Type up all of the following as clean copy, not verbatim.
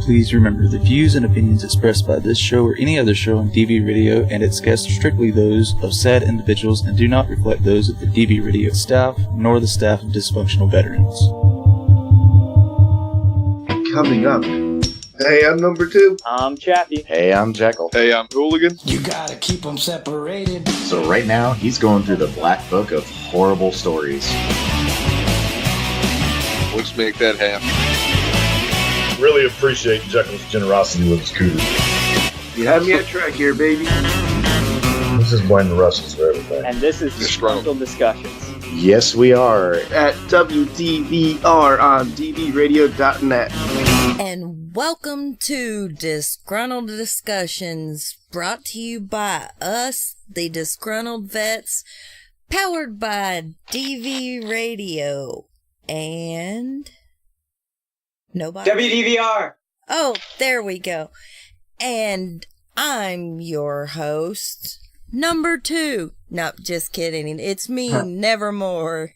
please remember the views and opinions expressed by this show or any other show on DV Radio and its guests are strictly those of said individuals and do not reflect those of the DV Radio staff nor the staff of Dysfunctional Veterans. Coming up. Hey, I'm number 2. I'm Chappie. Hey, I'm Jekyll. Hey, I'm Hooligan. You gotta keep them separated. So right now, he's going through the black book of horrible stories. Let's make that happen. Really appreciate Jekyll's generosity with his cooter. You have me at track here, baby. Let's just blame the Russells for everything. And this is Disgruntled Discussions. Yes, we are. At WDVR on dvradio.net. And welcome to Disgruntled Discussions, brought to you by us, the Disgruntled Vets, powered by DV Radio, and nobody? WDVR! Oh, there we go. And I'm your host, number 2. No, just kidding. It's me, Nevermore.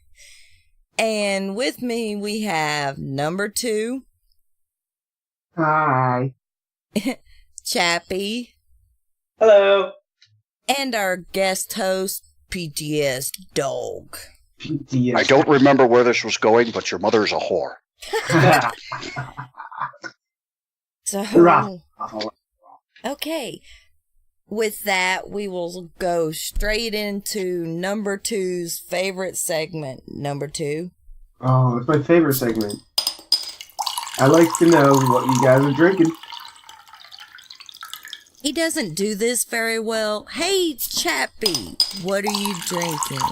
And with me we have number 2. Hi. Chappie. Hello. And our guest host, PTSDog. PTSD. I don't remember where this was going, but your mother's a whore. So, okay. With that, we will go straight into number 2's favorite segment. Number 2. Oh, it's my favorite segment. I like to know what you guys are drinking. He doesn't do this very well. Hey, Chappie, what are you drinking?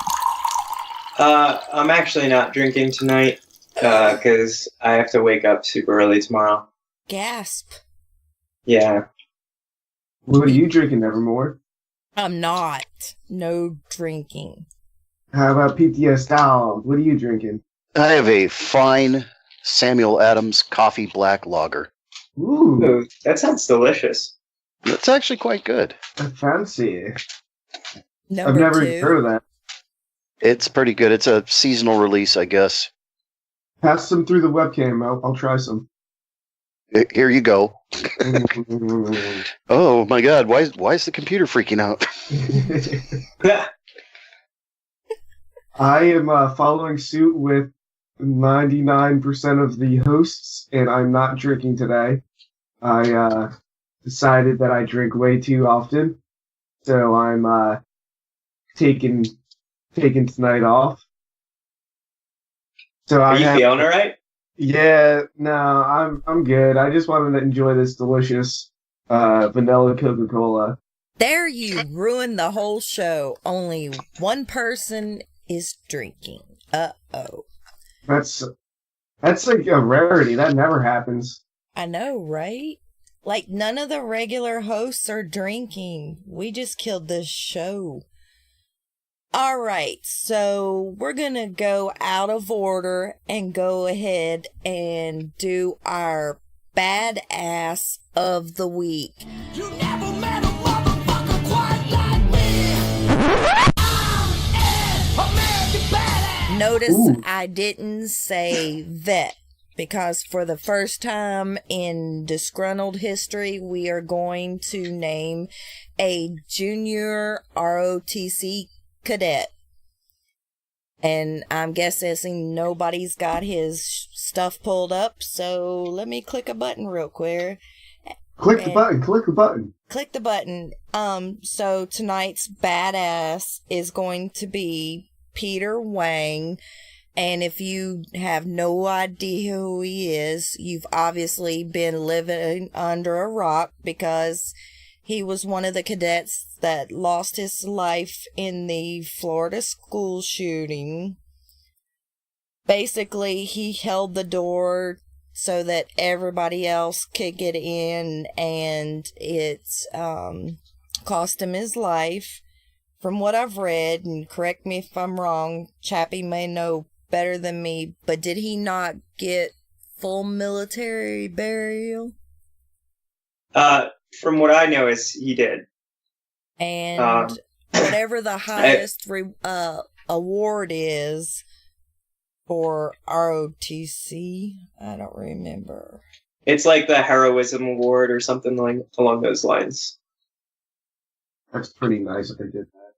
I'm actually not drinking tonight, because I have to wake up super early tomorrow. Gasp. Yeah. What are you drinking, Nevermore? I'm not. No drinking. How about PTSDog? What are you drinking? I have a fine Samuel Adams coffee black lager. Ooh, Ooh, that sounds delicious. It's actually quite good. fancy. Number I've never 2. heard of that. It's pretty good. It's a seasonal release, I guess. Pass some through the webcam. I'll try some. Here you go. Oh my God! Why is the computer freaking out? I am following suit with 99% of the hosts, and I'm not drinking today. I decided that I drink way too often, so I'm taking tonight off. So Are you feeling alright? Yeah, no, I'm good. I just wanted to enjoy this delicious vanilla Coca-Cola. There you ruined the whole show. Only one person is drinking. Uh-oh. That's like a rarity. That never happens. I know, right? Like, none of the regular hosts are drinking. We just killed this show. Alright, so we're gonna go out of order and go ahead and do our badass of the week. You never met a motherfucker quite like me. I'm American badass. Notice Ooh. I didn't say vet, because for the first time in Disgruntled history, we are going to name a junior ROTC cadet. And I'm guessing nobody's got his stuff pulled up, so let me click a button real quick. Click the button. Click the button. So tonight's badass is going to be Peter Wang. And if you have no idea who he is, you've obviously been living under a rock, because he was one of the cadets that lost his life in the Florida school shooting. Basically, he held the door so that everybody else could get in, and it's cost him his life. From what I've read, and correct me if I'm wrong, Chappie may know better than me, but did he not get full military burial? From what I know is he did. And whatever the highest award is for ROTC, I don't remember. It's like the heroism award or something along those lines. That's pretty nice if they did that.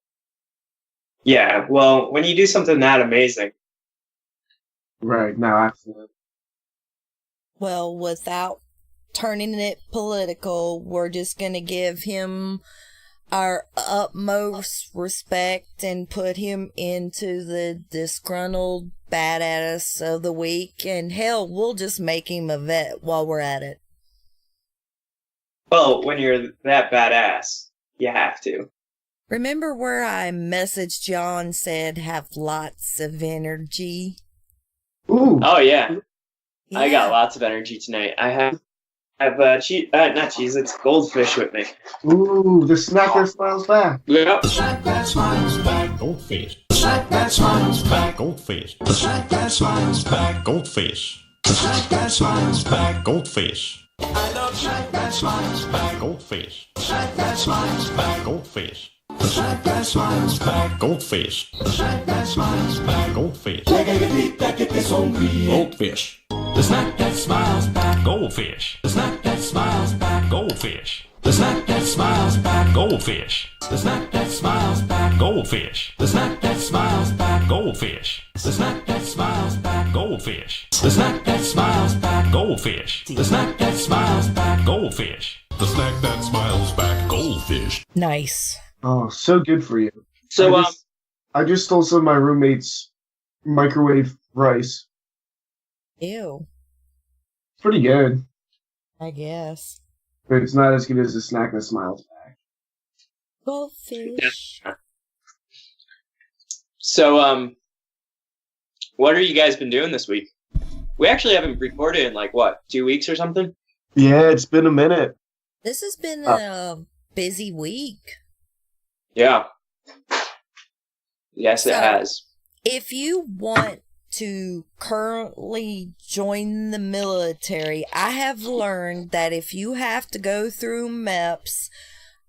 Yeah, well, when you do something that amazing. Right, no, absolutely. Well, without turning it political, we're just going to give him our utmost respect and put him into the Disgruntled Badass of the Week. And hell, we'll just make him a vet while we're at it. Well, when you're that badass, you have to. Remember where I messaged y'all and said have lots of energy? Ooh. Oh, yeah. Yeah. I got lots of energy tonight. I have not cheese, it's goldfish with me. Ooh, the snacker smiles back. Yep. The snack that smiles back, goldfish. The snack that smiles back, goldfish. The snack that smiles back, goldfish. The snack that smiles back, goldfish. I love snack that smiles back, goldfish. The snack that smiles back, goldfish. The snack that smiles back, goldfish. The snack that smiles back, goldfish. Goldfish. The snack that smiles back, goldfish. The snack that smiles back, goldfish. The snack that smiles back, goldfish. The snack that smiles back, goldfish. The snack that smiles back, goldfish. The snack that smiles back, goldfish. The snack that smiles back, goldfish. The snack that smiles back, goldfish. The snack that smiles back, goldfish. Nice. Oh, so good for you. So, I just stole some of my roommate's microwave rice. Ew. Pretty good, I guess. but it's not as good as the snack that smiles back. Goldfish. So, what have you guys been doing this week? We actually haven't recorded in, 2 weeks or something? Yeah, it's been a minute. This has been a busy week. Yeah. Yes, it has. If you want to currently join the military, I have learned that if you have to go through MEPS,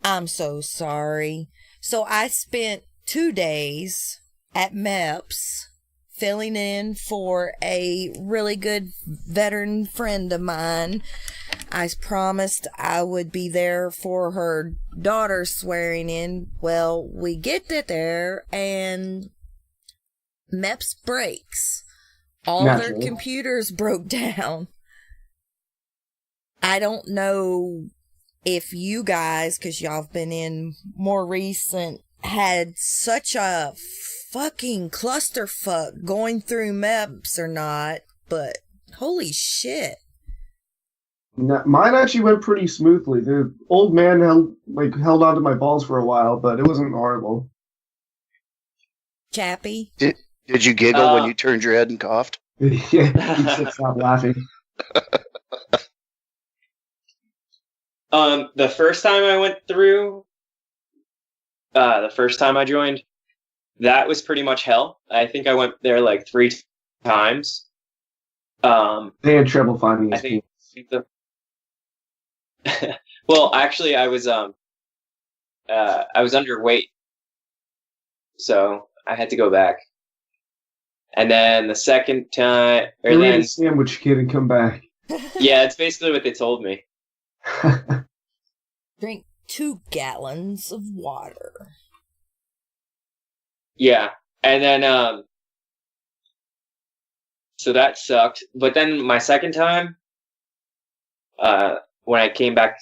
I'm so sorry. So I spent 2 days at MEPS filling in for a really good veteran friend of mine. I promised I would be there for her daughter's swearing in. Well, we get there and MEPS breaks. All their computers broke down. I don't know if you guys, because y'all have been in more recent, had such a fucking clusterfuck going through MEPS or not, but holy shit. No, mine actually went pretty smoothly. The old man held on to my balls for a while, but it wasn't horrible. Chappie? Did you giggle when you turned your head and coughed? Yeah, he should stop laughing. The first time I went through, the first time I joined, that was pretty much hell. I think I went there 3 times. They had trouble finding I his think people. well, actually, I was underweight, so I had to go back. And then the second time, They made a sandwich kid and come back. yeah, it's basically what they told me. Drink 2 gallons of water. Yeah, and then so that sucked. But then my second time, when I came back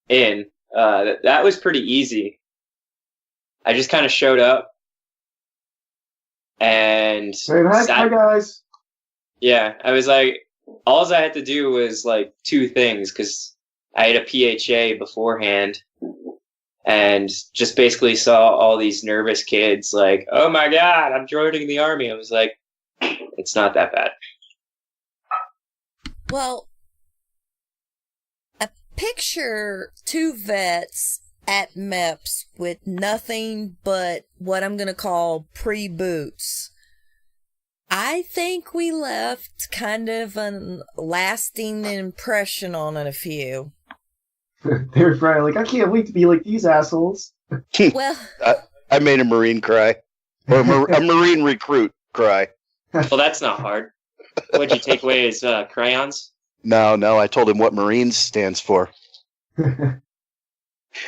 in, that was pretty easy. I just kind of showed up and Hi guys. Yeah, I was all I had to do was 2 things, because I had a PHA beforehand, and just basically saw all these nervous kids oh my god, I'm joining the army. I was it's not that bad. Well, picture 2 vets at MEPS with nothing but what I'm going to call pre-boots. I think we left kind of a lasting impression on a few. They were probably I can't wait to be like these assholes. Well, I made a Marine cry. Or a Marine recruit cry. Well, that's not hard. What'd you take away his crayons? No, I told him what Marines stands for.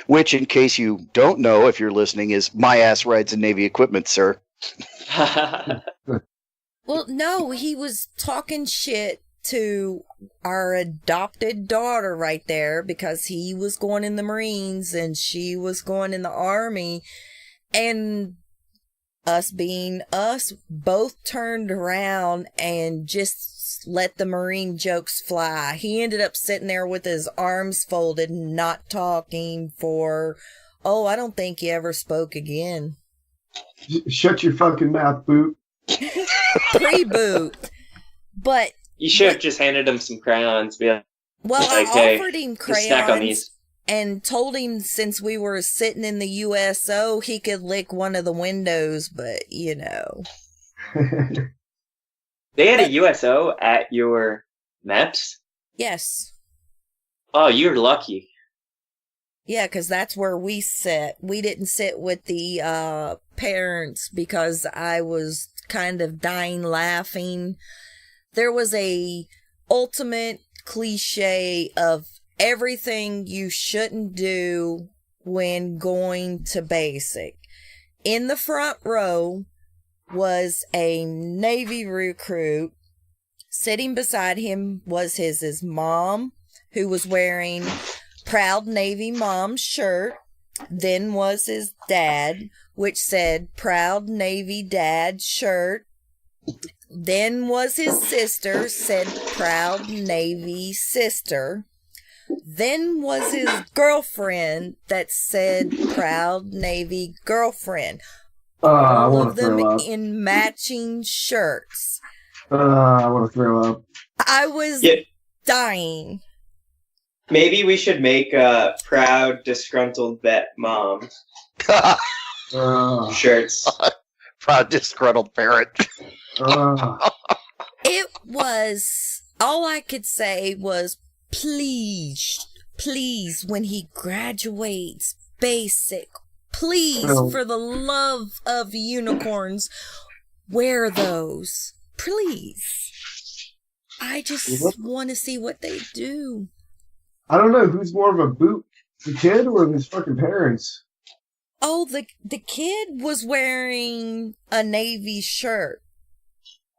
Which, in case you don't know, if you're listening, is my ass rides in Navy equipment, sir. Well, no, he was talking shit to our adopted daughter right there because he was going in the Marines and she was going in the Army. And us being us, both turned around and just let the Marine jokes fly. He ended up sitting there with his arms folded and not talking for, I don't think he ever spoke again. Shut your fucking mouth, Boot. Pre-boot. But you should have just handed him some crayons. Well, I offered him stack on these. And told him since we were sitting in the USO, he could lick one of the windows, but, you know. They had a USO at your MEPS? Yes. Oh, you're lucky. Yeah, because that's where we sit. We didn't sit with the parents because I was kind of dying laughing. There was a ultimate cliche of everything you shouldn't do when going to basic. In the front row was a Navy recruit. Sitting beside him was his mom, who was wearing Proud Navy Mom's shirt. Then was his dad, which said Proud Navy Dad shirt. Then was his sister, said Proud Navy Sister. Then was his girlfriend that said Proud Navy Girlfriend. All of them in matching shirts. I want to throw up. I was dying. Maybe we should make a Proud Disgruntled Vet Mom shirts. Proud Disgruntled Parent. It was, all I could say was, please, when he graduates basic, please, for the love of unicorns, wear those. Please. I just want to see what they do. I don't know who's more of a boot, the kid or his fucking parents. Oh, the kid was wearing a Navy shirt.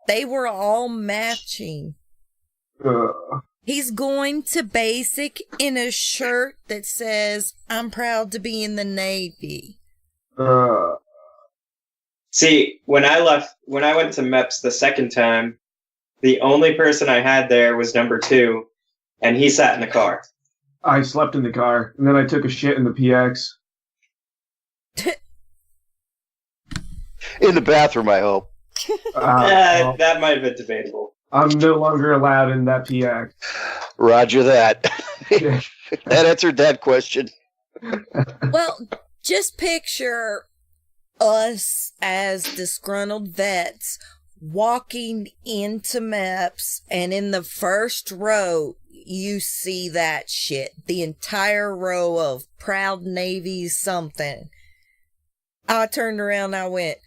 They were all matching. He's going to basic in a shirt that says, I'm proud to be in the Navy. See, when I went to MEPS the second time, the only person I had there was number 2, and he sat in the car. I slept in the car, and then I took a shit in the PX. In the bathroom, I hope. That might have been debatable. I'm no longer allowed in that PX. Roger that. That answered that question. Well, just picture us as disgruntled vets walking into MEPS, and in the first row, you see that shit. The entire row of Proud Navy something. I turned around and I went,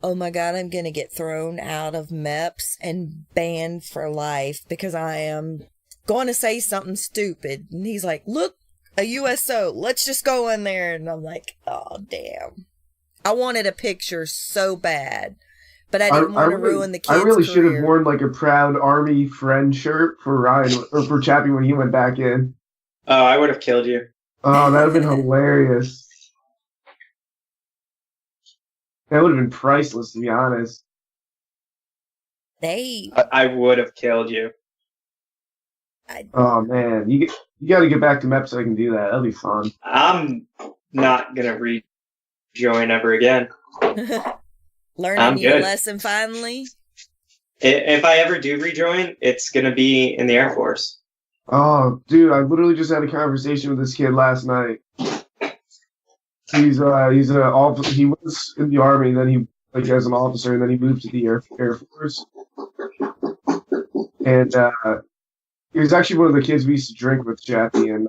oh my God, I'm going to get thrown out of MEPS and banned for life because I am going to say something stupid. And he's like, look, a USO, let's just go in there. And I'm like, oh, damn. I wanted a picture so bad, but I didn't want to ruin the kid's career. I really should have worn like a Proud Army friend shirt for Ryan, or for Chappie when he went back in. Oh, I would have killed you. Oh, that would have been hilarious. That would have been priceless, to be honest. I would have killed you. Oh man, you got to get back to MEP so I can do that. That'll be fun. I'm not gonna rejoin ever again. Learning your lesson finally. If I ever do rejoin, it's gonna be in the Air Force. Oh, dude, I literally just had a conversation with this kid last night. He was in the Army, and then he, like, as an officer, and then he moved to the Air Force. And he was actually one of the kids we used to drink with, Chappie, and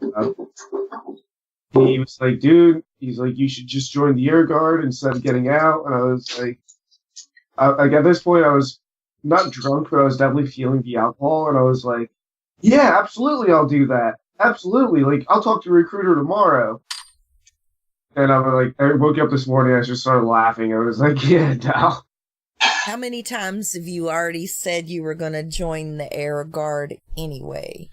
he was like, dude, he's like, you should just join the Air Guard instead of getting out. And I was like, at this point, I was not drunk, but I was definitely feeling the alcohol, and I was like, Yeah, absolutely, I'll do that. Absolutely. Like, I'll talk to a recruiter tomorrow. And I was like, I woke up this morning, I just started laughing. I was like, yeah, Dal. How many times have you already said you were going to join the Air Guard anyway?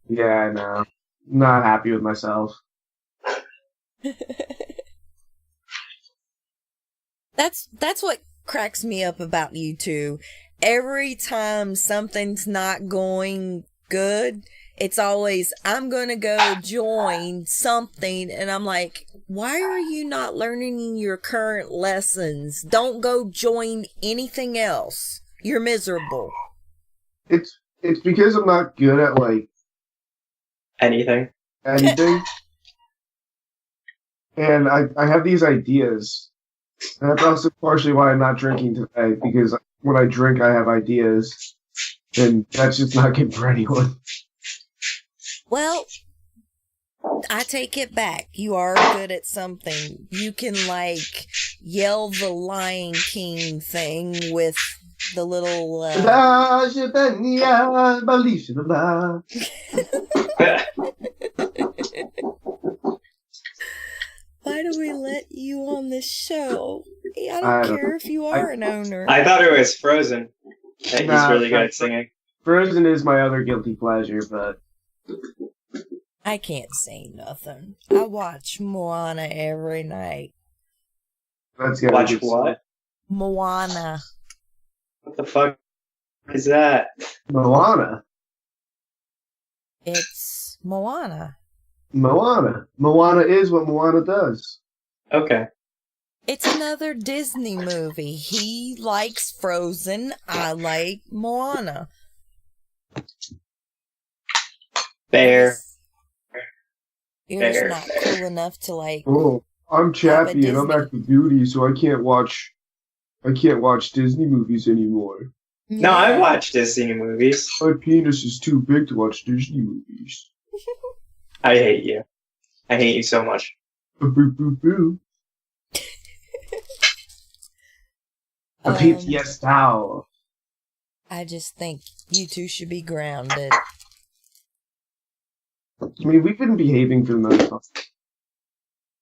Yeah, I know. Not happy with myself. That's what cracks me up about you two. Every time something's not going good, it's always, I'm going to go join something. And I'm like, why are you not learning your current lessons? Don't go join anything else. You're miserable. It's because I'm not good at, like, Anything. anything. And I have these ideas. And that's also partially why I'm not drinking today, because when I drink, I have ideas. And that's just not good for anyone. Well, I take it back. You are good at something. You can, like, yell the Lion King thing with the little... Why do we let you on this show? I don't care if you are an owner. I thought it was Frozen. He's really good at singing. Frozen is my other guilty pleasure, but... I can't say nothing. I watch Moana every night. That's good. Watch what? Moana. What the fuck is that? Moana. It's Moana. Moana. Moana is what Moana does. Okay. It's another Disney movie. He likes Frozen. I like Moana. Fair. You're just not cool enough to, like... Oh, I'm Chappie and I'm active duty, so I can't watch Disney movies anymore. No, I watch Disney movies. My penis is too big to watch Disney movies. I hate you. I hate you so much. Boo boo boo. A PTSDog. I just think you two should be grounded. I mean, we've been behaving for the most part.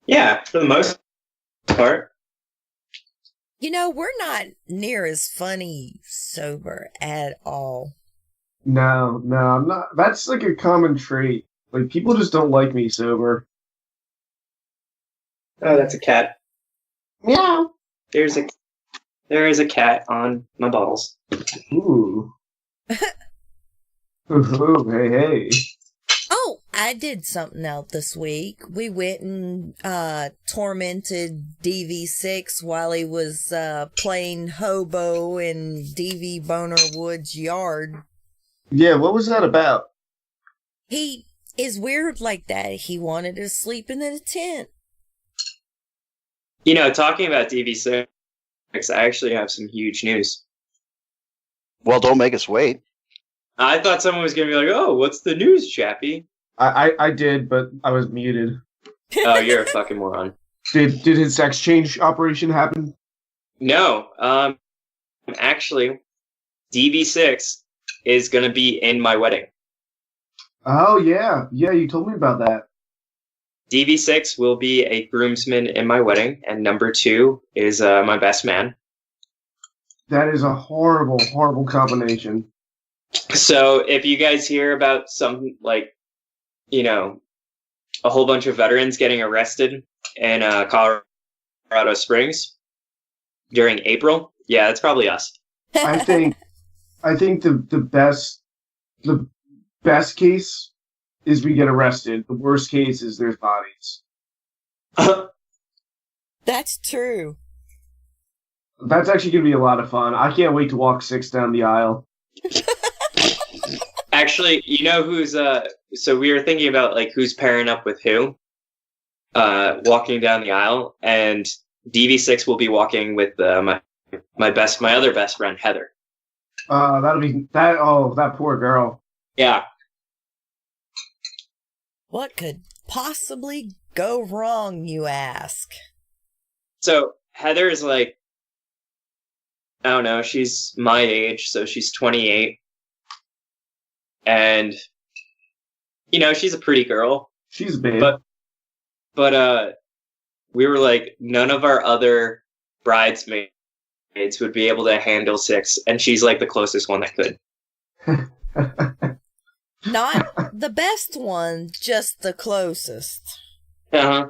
Yeah, for the most part. You know, we're not near as funny sober at all. No, I'm not. That's like a common trait. Like, people just don't like me sober. Oh, that's a cat. Meow. There is a cat on my balls. Ooh. Oh, hey. Oh, I did something out this week. We went and tormented DV6 while he was playing hobo in DV Boner Wood's yard. Yeah, what was that about? He is weird like that. He wanted to sleep in a tent. You know, talking about DV6, I actually have some huge news. Well, don't make us wait. I thought someone was going to be like, oh, what's the news, Chappie? I did, but I was muted. Oh, you're a fucking moron. Did his sex change operation happen? No. Actually, DV6 is going to be in my wedding. Oh, yeah. Yeah, you told me about that. DV6 will be a groomsman in my wedding, and number 2 is my best man. That is a horrible, horrible combination. So if you guys hear about some, like, you know, a whole bunch of veterans getting arrested in Colorado Springs during April, yeah, that's probably us. I think the best case is we get arrested. The worst case is there's bodies. That's true. That's actually going to be a lot of fun. I can't wait to walk 6 down the aisle. Actually, you know who's so we were thinking about like who's pairing up with who walking down the aisle, and DV6 will be walking with my other best friend, Heather. That poor girl. Yeah. What could possibly go wrong, you ask? So Heather is like, I don't know, she's my age, so she's 28. And you know, she's a pretty girl. She's big. But we were like, none of our other bridesmaids would be able to handle 6, and she's like the closest one that could. Not the best one, just the closest. Uh-huh.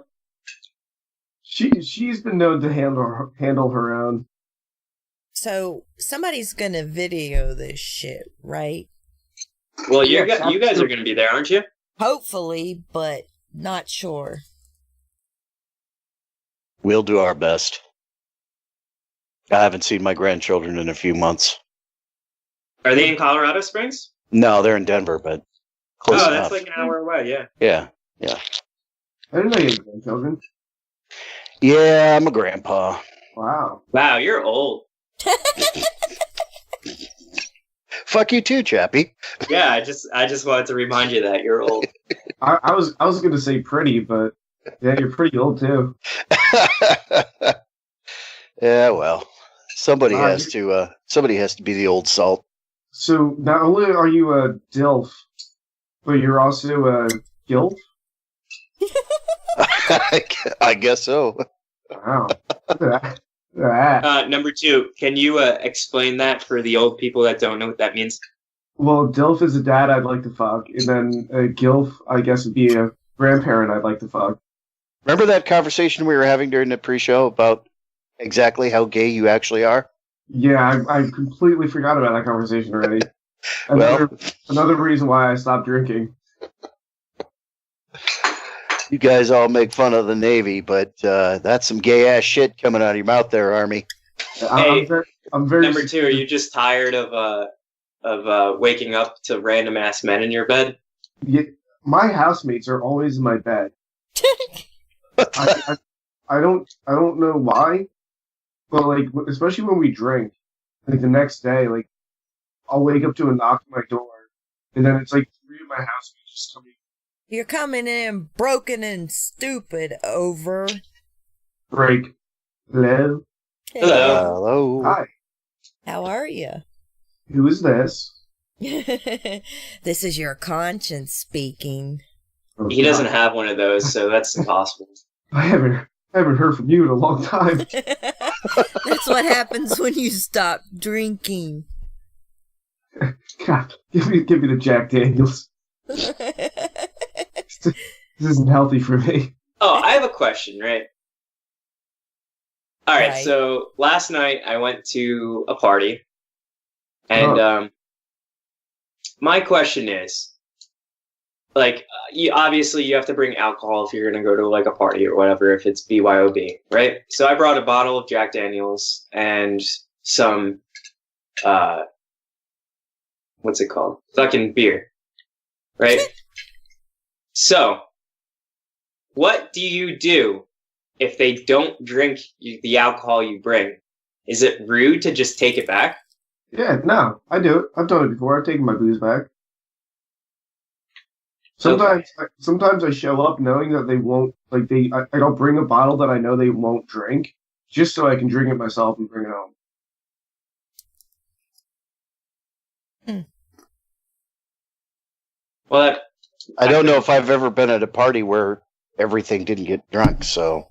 She's been known to handle her own. So somebody's gonna video this shit, right? Well, you guys are gonna be there, aren't you? Hopefully, but not sure. We'll do our best. I haven't seen my grandchildren in a few months. Are they in Colorado Springs? No, they're in Denver, but close enough. That's like an hour away, yeah. Yeah. I didn't know you had grandchildren. Yeah, I'm a grandpa. Wow. Wow, you're old. Fuck you too, Chappie. Yeah, I just wanted to remind you that you're old. I was going to say pretty, but yeah, you're pretty old too. Yeah, well, somebody has to be the old salt. So not only are you a DILF, but you're also a GILF? I guess so. Wow. Look at that. Number 2, can you explain that for the old people that don't know what that means? Well, DILF is a dad I'd like to fuck, and then a GILF, I guess, would be a grandparent I'd like to fuck. Remember that conversation we were having during the pre-show about exactly how gay you actually are? Yeah, I completely forgot about that conversation already. Another reason why I stopped drinking. You guys all make fun of the Navy, but that's some gay-ass shit coming out of your mouth there, Army. Hey, I'm very number 2, are you just tired of waking up to random-ass men in your bed? Yeah, my housemates are always in my bed. I don't know why, but like, especially when we drink, like the next day, like I'll wake up to a knock at my door, and then it's like 3 of my housemates just coming. You're coming in broken and stupid, over. Break. Hello. Hello. Hi. How are you? Who is this? This is your conscience speaking. Oh, He doesn't have one of those, so that's impossible. I haven't heard from you in a long time. That's what happens when you stop drinking. God, give me the Jack Daniels. This isn't healthy for me. Oh, I have a question, right? All right, Right. So last night I went to a party, and my question is, like, obviously you have to bring alcohol if you're going to go to like a party or whatever, if it's BYOB, right? So I brought a bottle of Jack Daniels and some, what's it called? Fucking beer, right? So, what do you do if they don't drink the alcohol you bring? Is it rude to just take it back? Yeah, no, I do it. I've done it before. I've taken my booze back. Sometimes I show up knowing that they won't, like, I'll bring a bottle that I know they won't drink, just so I can drink it myself and bring it home. Well, I don't know if I've ever been at a party where everything didn't get drunk, so.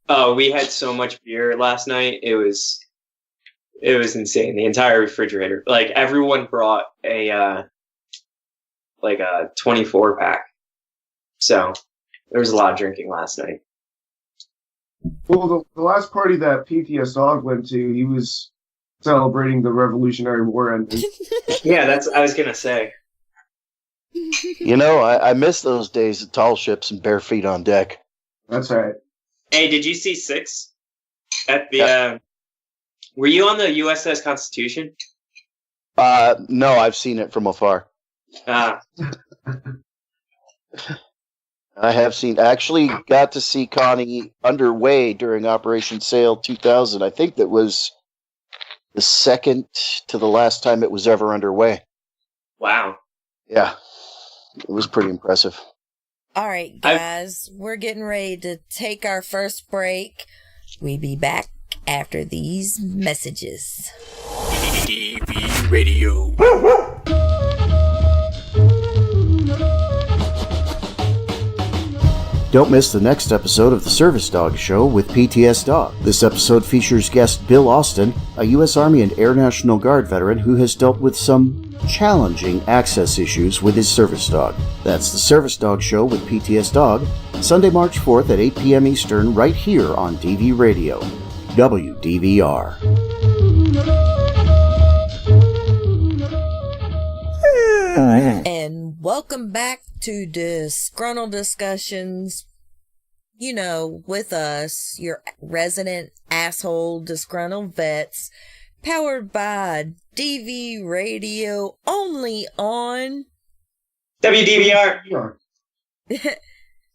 Oh, we had so much beer last night. It was insane. The entire refrigerator. Like, everyone brought a 24 pack. So there was a lot of drinking last night. Well, the last party that PTSDog went to, he was celebrating the Revolutionary War ending. Yeah, I was gonna say. You know, I miss those days of tall ships and bare feet on deck. That's right. Hey, did you see 6 at the? Were you on the USS Constitution? No, I've seen it from afar. I have seen. Actually, got to see Connie underway during Operation Sail 2000. I think that was the second to the last time it was ever underway. Wow. Yeah, it was pretty impressive. All right, guys, we're getting ready to take our first break. We'll be back after these messages. DV Radio. Don't miss the next episode of the Service Dog Show with PTSDog. This episode features guest Bill Austin, a U.S. Army and Air National Guard veteran who has dealt with some challenging access issues with his service dog. That's the Service Dog Show with PTSDog, Sunday, March 4th at 8 p.m. Eastern, right here on DV Radio, WDVR. And welcome back to Disgruntled Discussions, you know, with us, your resident asshole disgruntled vets, powered by DV Radio, only on WDVR.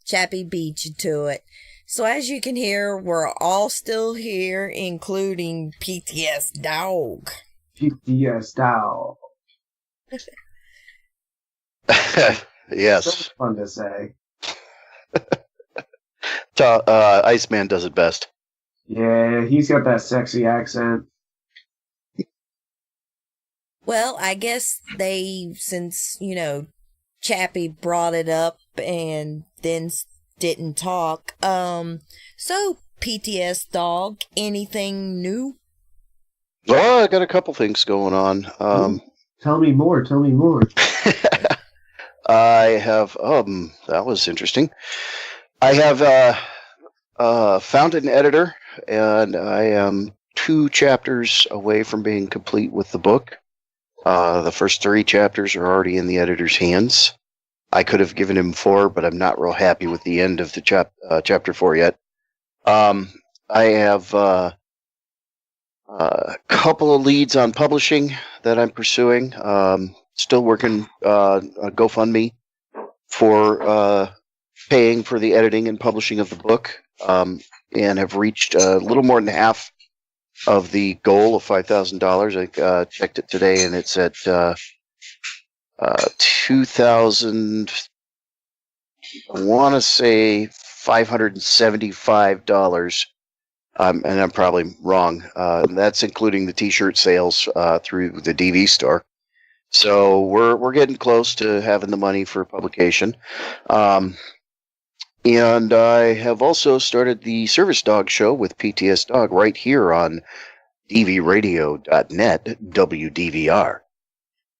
Chappie beat you to it. So as you can hear, we're all still here, including PTSDog. PTSDog. Yes. So fun to say. Iceman does it best. Yeah, he's got that sexy accent. Well, I guess since, you know, Chappie brought it up and then didn't talk. So, PTSDog, anything new? Oh, I got a couple things going on. Tell me more. I have, that was interesting. I have found an editor, and I am 2 chapters away from being complete with the book. The first 3 chapters are already in the editor's hands. I could have given him 4, but I'm not real happy with the end of the chapter 4 yet. I have a couple of leads on publishing that I'm pursuing. Still working a GoFundMe for paying for the editing and publishing of the book, and have reached a little more than half of the goal of $5,000. I checked it today, and it's at $2,000. I want to say $575. And I'm probably wrong. That's including the T-shirt sales through the DV store. So we're getting close to having the money for publication. And I have also started the Service Dog Show with PTSDog right here on dvradio.net, WDVR.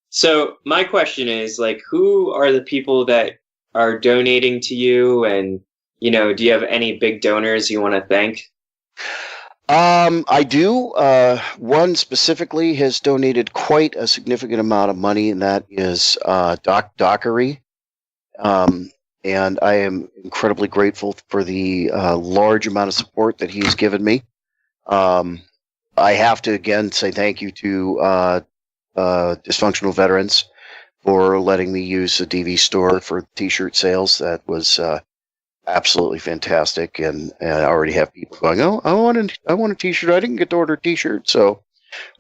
So my question is, like, who are the people that are donating to you? And, you know, do you have any big donors you want to thank? I do. One specifically has donated quite a significant amount of money, and that is Doc Dockery. And I am incredibly grateful for the large amount of support that he's given me. I have to again say thank you to Dysfunctional Veterans for letting me use the DV store for T-shirt sales. That was absolutely fantastic, and I already have people going, "Oh, I want a T-shirt. I didn't get to order a T-shirt," so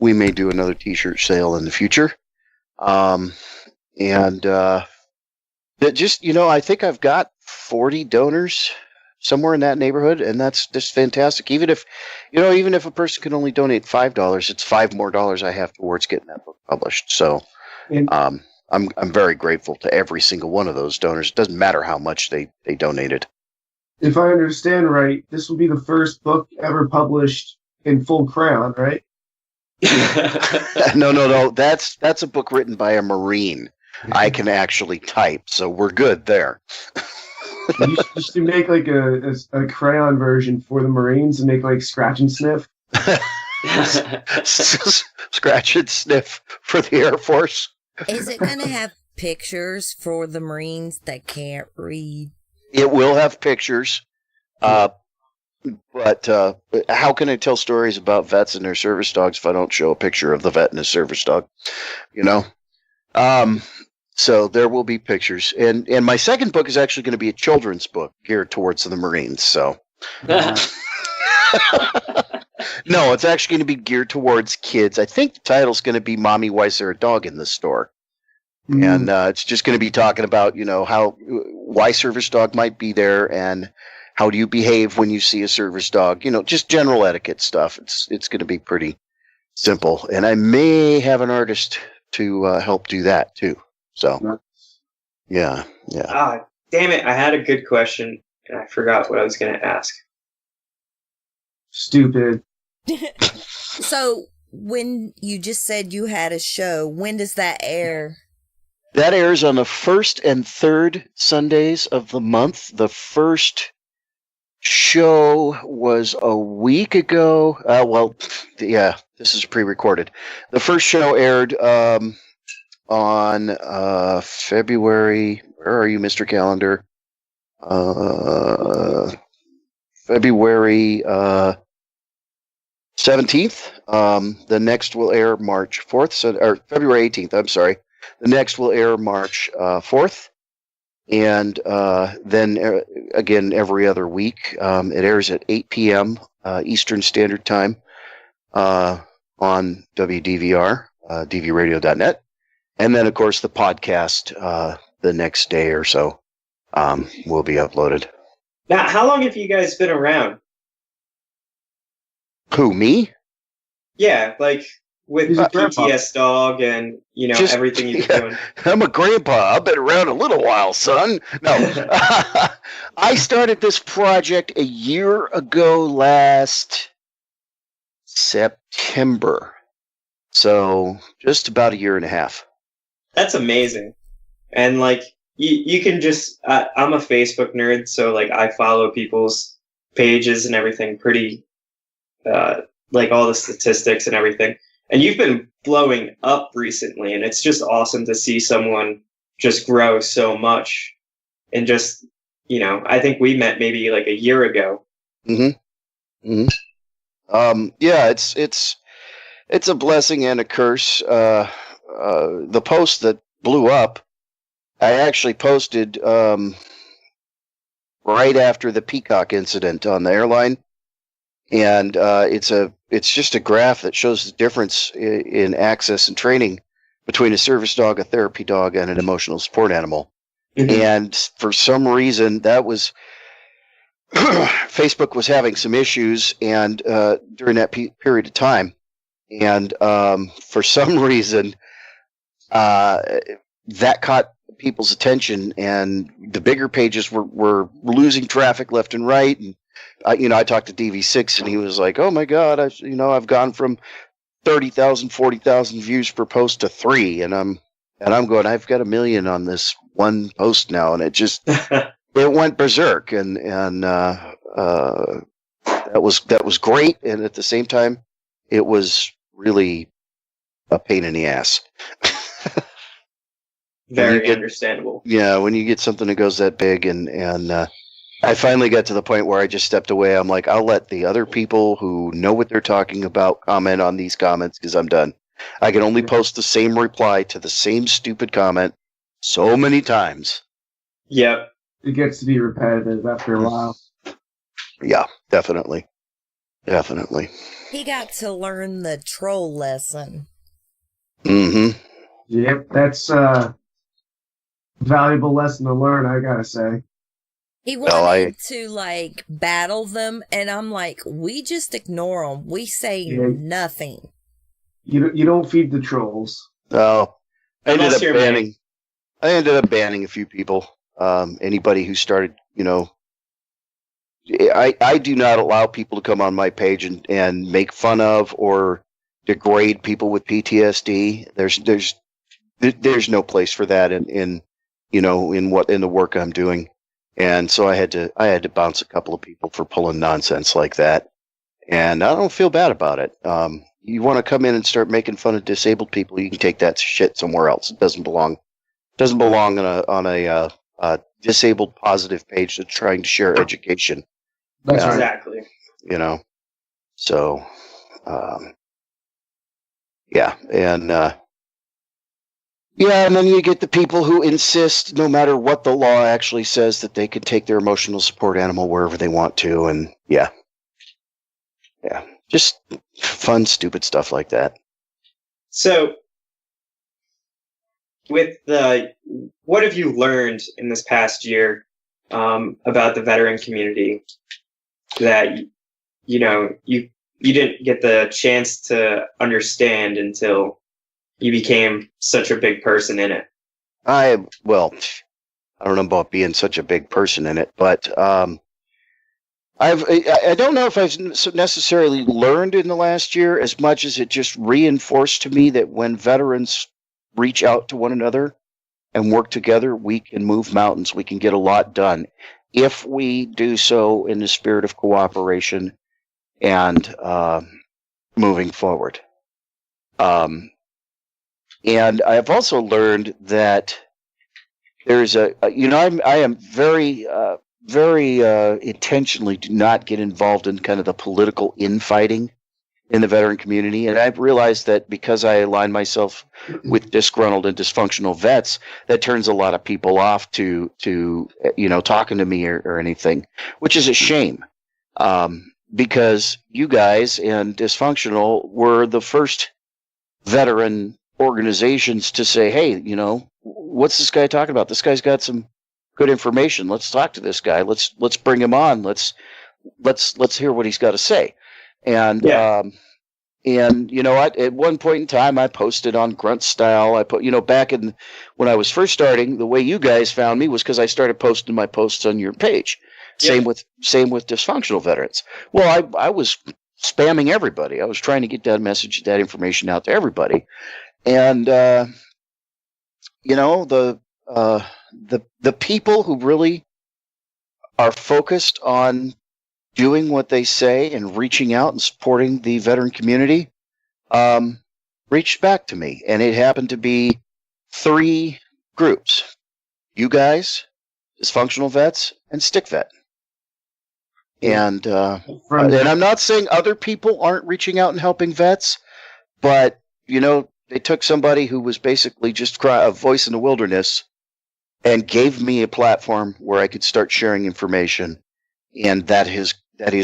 we may do another T-shirt sale in the future. That just, you know, I think I've got 40 donors somewhere in that neighborhood, and that's just fantastic. Even if a person can only donate $5, it's $5 more I have towards getting that book published. So, I'm very grateful to every single one of those donors. It doesn't matter how much they donated. If I understand right, this will be the first book ever published in full crayon, right? No. That's a book written by a Marine. I can actually type, so we're good there. You should make like a crayon version for the Marines and make like Scratch and Sniff. Scratch and Sniff for the Air Force. Is it going to have pictures for the Marines that can't read? It will have pictures, but how can I tell stories about vets and their service dogs if I don't show a picture of the vet and his service dog? You know? So there will be pictures. And my second book is actually going to be a children's book geared towards the Marines. So no, it's actually going to be geared towards kids. I think the title's going to be Mommy, Why Is There a Dog in the Store? And it's just going to be talking about, you know, why service dog might be there and how do you behave when you see a service dog, you know, just general etiquette stuff. It's going to be pretty simple. And I may have an artist to help do that too. So, yeah. Ah, damn it. I had a good question. and I forgot what I was going to ask. Stupid. So, when you just said you had a show, when does that air? That airs on the first and third Sundays of the month. The first show was a week ago. This is pre-recorded. The first show aired on February. Where are you, Mr. Calendar? February 17th. The next will air March 4th, or February 18th. I'm sorry. The next will air March 4th, and then again every other week. It airs at 8 p.m. Eastern Standard Time on WDVR, dvradio.net, and then of course the podcast the next day or so will be uploaded. Now, how long have you guys been around? Who, me? Yeah, like with He's a grandpa. PTSDog and, everything you've been doing. I'm a grandpa. I've been around a little while, son. No. I started this project a year ago last September. So just about a year and a half. That's amazing. And you can just, I'm a Facebook nerd, so I follow people's pages and everything pretty, all the statistics and everything. And you've been blowing up recently, and it's just awesome to see someone just grow so much. And just, I think we met maybe a year ago. Mm-hmm. Mm-hmm. Yeah, it's a blessing and a curse. The post that blew up, I actually posted right after the Peacock incident on the airline. And it's just a graph that shows the difference in access and training between a service dog, a therapy dog, and an emotional support animal. Mm-hmm. And for some reason, that was Facebook was having some issues, and during that period of time, and for some reason, that caught people's attention, and the bigger pages were losing traffic left and right, and I talked to DV6 and he was like, "Oh my God, I've gone from 30,000, 40,000 views per post to 3," and I'm going, I've got 1 million on this one post now, and it just it went berserk, and that was great, and at the same time, it was really a pain in the ass. Very understandable. Yeah, when you get something that goes that big, and I finally got to the point where I just stepped away. I'm like, I'll let the other people who know what they're talking about comment on these comments because I'm done. I can only post the same reply to the same stupid comment so many times. Yep. It gets to be repetitive after a while. Yeah, definitely. Definitely. He got to learn the troll lesson. Mm-hmm. Yep, that's a valuable lesson to learn, I gotta say. He wanted to battle them, and I'm like, we just ignore them. We say nothing. You don't feed the trolls. Oh, I ended up banning a few people. Anybody who started, I do not allow people to come on my page and make fun of or degrade people with PTSD. There's no place for that in the work I'm doing. And so I had to bounce a couple of people for pulling nonsense like that, and I don't feel bad about it. You want to come in and start making fun of disabled people, you can take that shit somewhere else. It doesn't belong. It doesn't belong on a disabled positive page that's trying to share education. That's exactly. So, yeah, and. Yeah, and then you get the people who insist, no matter what the law actually says, that they can take their emotional support animal wherever they want to, and yeah, just fun, stupid stuff like that. So, what have you learned in this past year about the veteran community that you didn't get the chance to understand until you became such a big person in it? I don't know about being such a big person in it, but I don't know if I've necessarily learned in the last year as much as it just reinforced to me that when veterans reach out to one another and work together, we can move mountains. We can get a lot done if we do so in the spirit of cooperation and moving forward. And I've also learned that there's I am very intentionally do not get involved in kind of the political infighting in the veteran community. And I've realized that because I align myself with disgruntled and dysfunctional vets, that turns a lot of people off to talking to me or anything, which is a shame. Because you guys and Dysfunctional were the first veteran organizations to say, hey, what's this guy talking about? This guy's got some good information. Let's talk to this guy. Let's bring him on. Let's hear what he's got to say. And and you know what? At one point in time, I posted on Grunt Style. I put, back in when I was first starting, the way you guys found me was because I started posting my posts on your page. Yep. Same with Dysfunctional veterans. Well, I was spamming everybody. I was trying to get that message, that information out to everybody. And the people who really are focused on doing what they say and reaching out and supporting the veteran community reached back to me. And it happened to be 3 groups. You guys, Dysfunctional vets, and Stick Vet. And I'm not saying other people aren't reaching out and helping vets, but, they took somebody who was basically just a voice in the wilderness and gave me a platform where I could start sharing information, and that is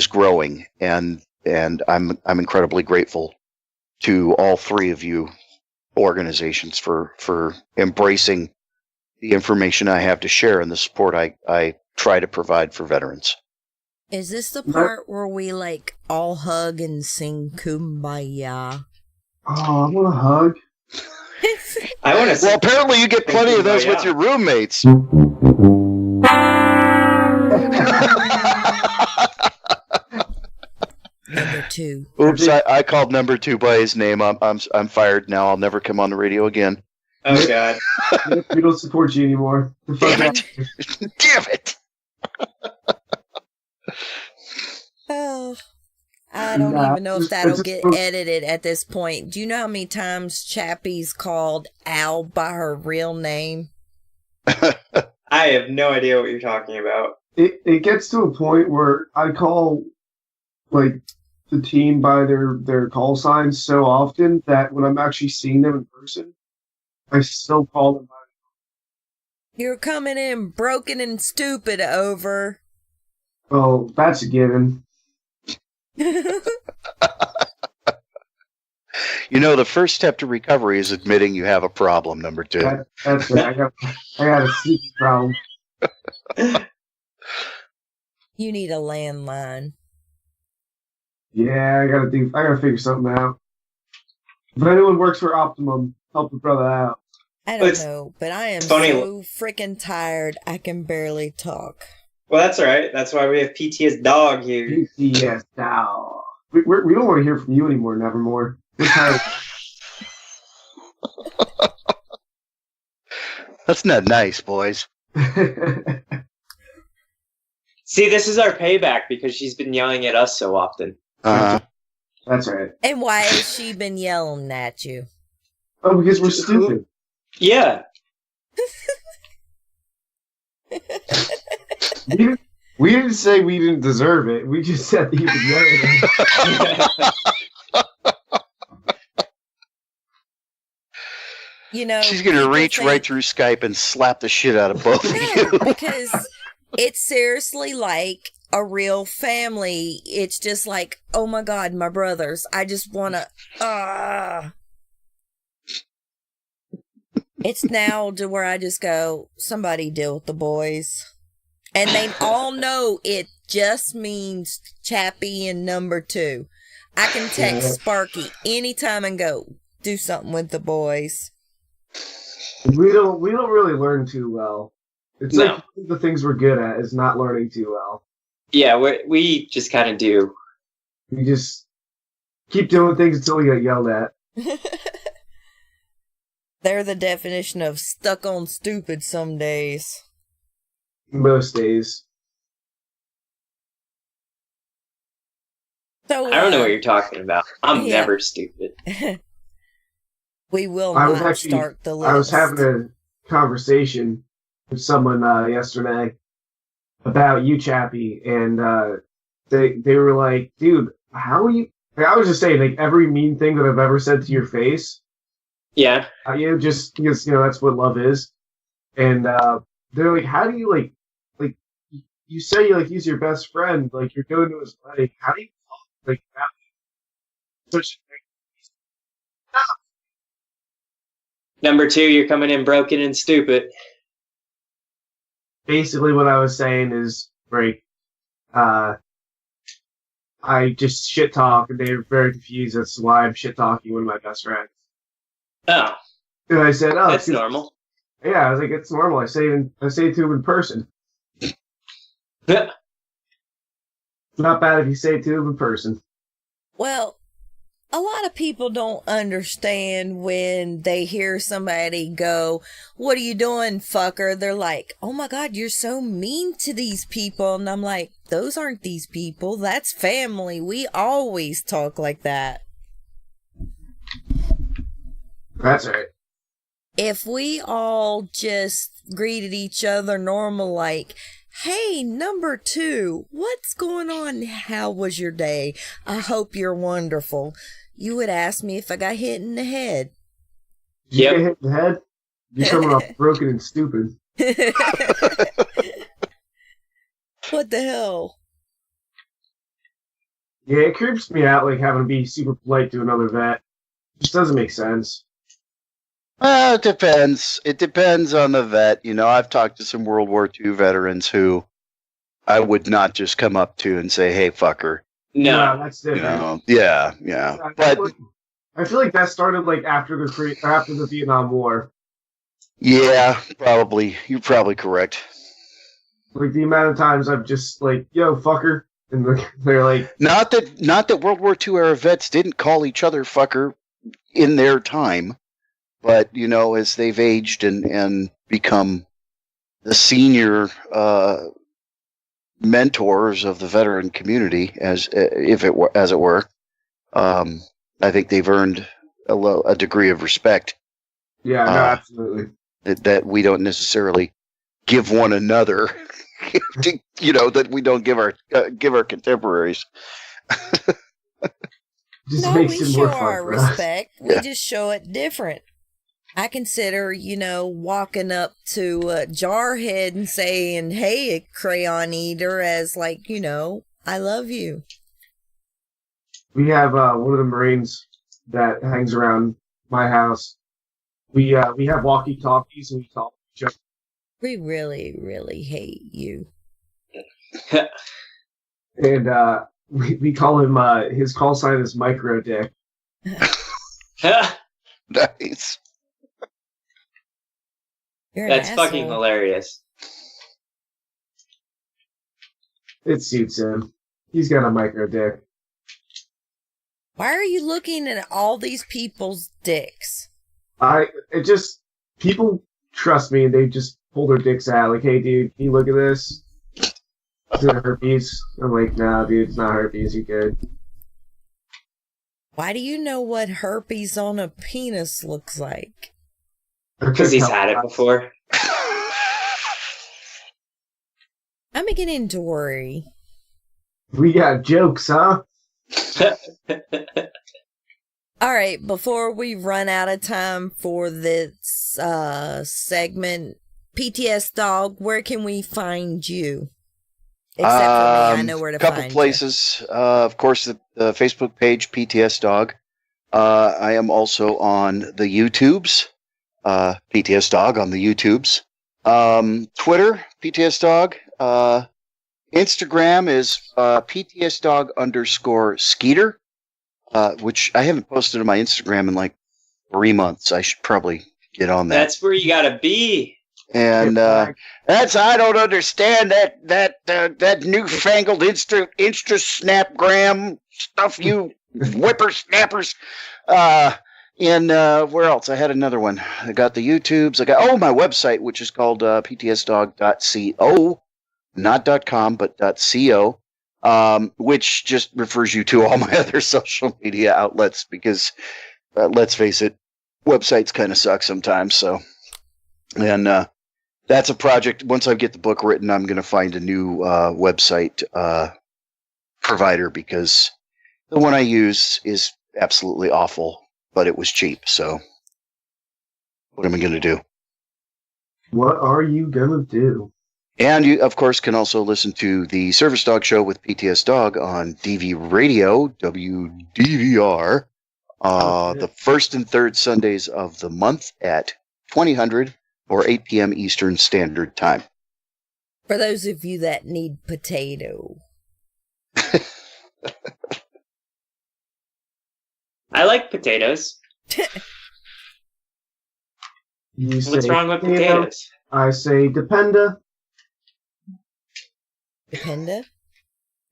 growing, and I'm incredibly grateful to all 3 of you organizations for embracing the information I have to share and the support I try to provide for veterans. Is this the part where we all hug and sing Kumbaya? Oh, I want a hug. I want to. Well, apparently you get plenty of those with your roommates. Number 2. Oops, I called number 2 by his name. I'm fired now. I'll never come on the radio again. Oh God. We don't support you anymore. Damn it! Damn it! Oh, I don't even know if that'll get edited at this point. Do you know how many times Chappie's called Al by her real name? I have no idea what you're talking about. It gets to a point where I call the team by their call signs so often that when I'm actually seeing them in person, I still call them by their You're coming in broken and stupid, over. Oh, that's a given. The first step to recovery is admitting you have a problem, number 2. That's it. I got a secret problem. You need a landline. Yeah, I gotta figure something out. If anyone works for Optimum, help a brother out. I don't know, but I am so freaking tired, I can barely talk. Well, that's all right. That's why we have PTSDog here. PTSDog. We don't want to hear from you anymore, Nevermore. We're tired. That's not nice, boys. See, this is our payback because she's been yelling at us so often. That's right. And why has she been yelling at you? Oh, because we're stupid. Yeah. We didn't say we didn't deserve it. We just said that you could it. She's going to reach right through Skype and slap the shit out of both of you. Because it's seriously like a real family. It's just like, oh my God, my brothers. I just want to... It's now to where I just go, somebody deal with the boys. And they all know it just means Chappie and number 2. I can text Sparky anytime and go, do something with the boys. We don't really learn too well. It's like one of the things we're good at is not learning too well. Yeah, we just kind of do. We just keep doing things until we get yelled at. They're the definition of stuck on stupid some days. Most days. So I don't know what you're talking about. I'm never stupid. We will not start the list. I was having a conversation with someone yesterday about you, Chappie, and they were like, dude, how are you? Like, I was just saying, like, every mean thing that I've ever said to your face. Yeah. Just because, that's what love is. And they're like, how do you, like, you say, like, he's your best friend, like, you're going to his wedding. How do you talk like that? Such Number 2, you're coming in broken and stupid. Basically, what I was saying is, right, I just shit talk, and they were very confused as to why I'm shit talking one of my best friends. Oh. And I said, "Oh, that's normal." Yeah, I was like, "It's normal." I say it to him in person. It's not bad if you say it to him in person. Well, a lot of people don't understand when they hear somebody go, "What are you doing, fucker?" They're like, "Oh my God, you're so mean to these people." And I'm like, those aren't these people. That's family. We always talk like that. That's right. If we all just greeted each other normal, like, "Hey, number 2, what's going on? How was your day? I hope you're wonderful." You would ask me if I got hit in the head. Did you get hit in the head? You're coming off broken and stupid. What the hell? Yeah, it creeps me out, like, having to be super polite to another vet. It just doesn't make sense. It depends. It depends on the vet. I've talked to some World War II veterans who I would not just come up to and say, "Hey, fucker." No, that's different. Yeah. But I feel like that started like after the Vietnam War. Yeah, probably. You're probably correct. Like the amount of times I've just like, "Yo, fucker," and they're like, not that World War II era vets didn't call each other fucker in their time, but as they've aged and become the senior mentors of the veteran community, as it were, I think they've earned a degree of respect. Yeah, no, absolutely. That we don't necessarily give one another, that we don't give our contemporaries. No, we show our respect. We just show it different. I consider, walking up to Jarhead and saying, "Hey, Crayon Eater," as like, I love you. We have one of the Marines that hangs around my house. We have walkie-talkies and we talk to each other. We really, really hate you. And we call him, his call sign is Micro Dick. Nice. That's fucking hilarious. It suits him. He's got a micro dick. Why are you looking at all these people's dicks? People trust me and they just pull their dicks out. Like, "Hey, dude, can you look at this? Is it herpes?" I'm like, "Nah, dude, it's not herpes. You're good." Why do you know what herpes on a penis looks like? Because he's had it before. I'm beginning to worry. We got jokes, huh? All right, before we run out of time for this segment, PTSDog, where can we find you? Except for me, I know where to find you. A couple places. Of course, the Facebook page, PTSDog. I am also on the YouTubes. PTSDog on the YouTubes. Twitter, PTSDog. Instagram is PTSDog_Skeeter, which I haven't posted on my Instagram in like 3 months. I should probably get on that. That's where you gotta be. And that's I don't understand that newfangled instra snapgram stuff, you whippersnappers. And where else? I had another one. I got the YouTubes. I got my website, which is called PTSDog.co, not .com, but .co, which just refers you to all my other social media outlets because let's face it, websites kind of suck sometimes. So, and that's a project. Once I get the book written, I'm going to find a new website provider because the one I use is absolutely awful. But it was cheap, so what am I going to do? What are you going to do? And you, of course, can also listen to the Service Dog Show with PTS Dog on DV Radio, WDVR, the first and third Sundays of the month at 2000 or 8 p.m. Eastern Standard Time. For those of you that need potato. I like potatoes. What's wrong with potatoes? I say dependa. Dependa?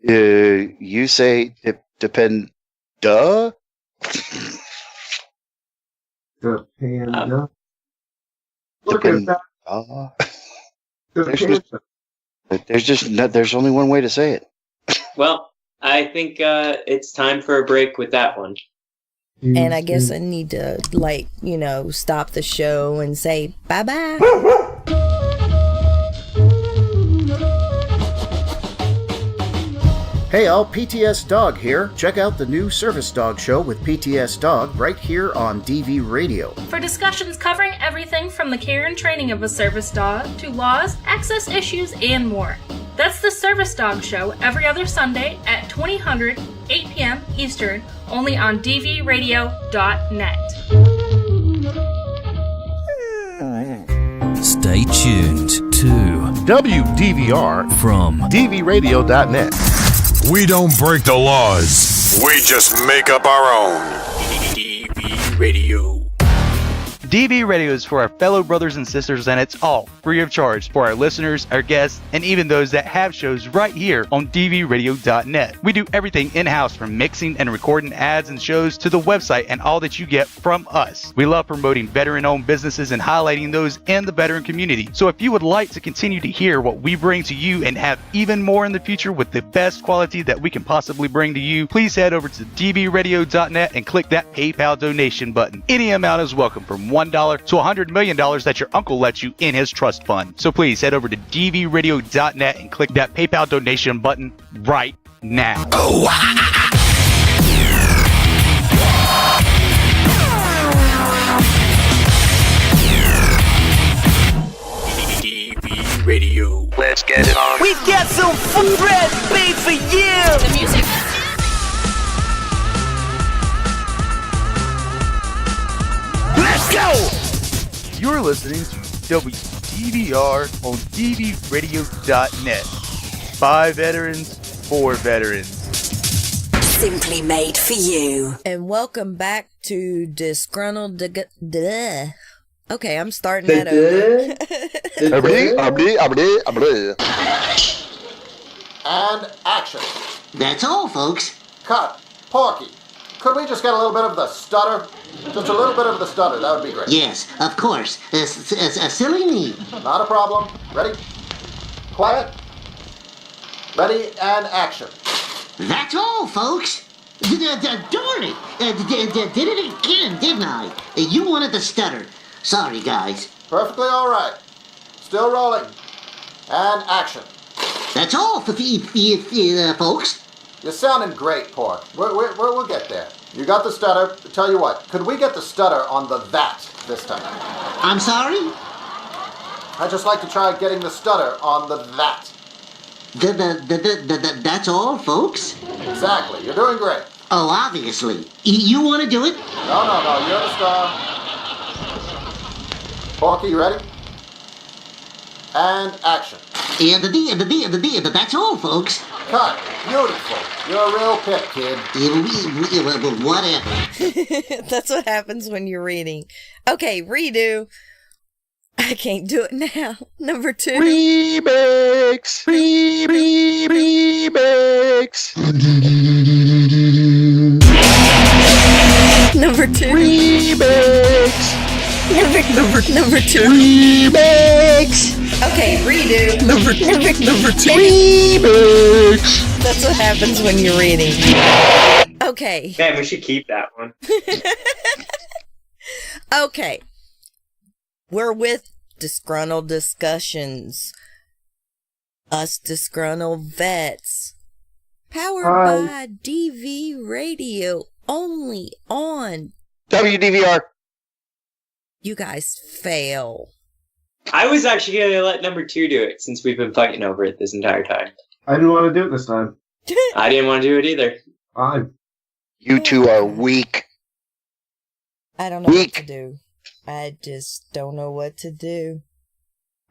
You say depend. Duh? Dependa. Look at that. There's only one way to say it. Well, I think it's time for a break with that one. And I guess I need to, stop the show and say bye-bye. Hey all, PTS Dog here. Check out the new Service Dog Show with PTS Dog right here on DV Radio. For discussions covering everything from the care and training of a service dog to laws, access issues, and more. That's the Service Dog Show every other Sunday at 2000, 8 p.m. Eastern, only on dvradio.net. Stay tuned to WDVR from dvradio.net. We don't break the laws. We just make up our own. DV Radio. DV Radio is for our fellow brothers and sisters, and it's all free of charge for our listeners, our guests, and even those that have shows right here on dvradio.net. We do everything in-house from mixing and recording ads and shows to the website and all that you get from us. We love promoting veteran-owned businesses and highlighting those in the veteran community. So if you would like to continue to hear what we bring to you and have even more in the future with the best quality that we can possibly bring to you, please head over to dvradio.net and click that PayPal donation button. Any amount is welcome from $1 to $100 million that your uncle lets you in his trust fund. So please head over to dvradio.net and click that PayPal donation button right now. DV Radio. Let's get it on. We've got some food recipe for you. The music. Let's go! You're listening to WDVR on dvradio.net. By veterans, for veterans. Simply made for you. And welcome back to Disgruntled. Okay, I'm starting that over. And action. That's all, folks. Cut. Porky, could we just get a little bit of the stutter? Just a little bit of the stutter, that would be great. Yes, of course. A silly me. Not a problem. Ready? Quiet. Ready and action. That's all, folks. Darn it. Did it again, didn't I? You wanted the stutter. Sorry, guys. Perfectly all right. Still rolling. And action. That's all, folks. You're sounding great, Pork. We'll get there. You got the stutter. Tell you what, could we get the stutter on the that this time? I'm sorry? I'd just like to try getting the stutter on the that. That's all, folks? Exactly. You're doing great. Oh, obviously. You want to do it? No. You're the star. Porky, you ready? And action. Yeah, that's all, folks. Cut. Beautiful. You're a real pip, kid. Whatever. That's what happens when you're reading. Okay, redo. I can't do it now. Number 2. Remix! Remix! Number 2. Remix! Number 2. Remix! Okay, redo. Number 2. Remix! That's what happens when you're reading. Okay. Man, we should keep that one. Okay. We're with Disgruntled Discussions. Us Disgruntled Vets. Powered by DV Radio. Only on WDVR. You guys fail. I was actually going to let number 2 do it since we've been fighting over it this entire time. I didn't want to do it this time. I didn't want to do it either. Fine. You two are weak. I don't know what to do. I just don't know what to do.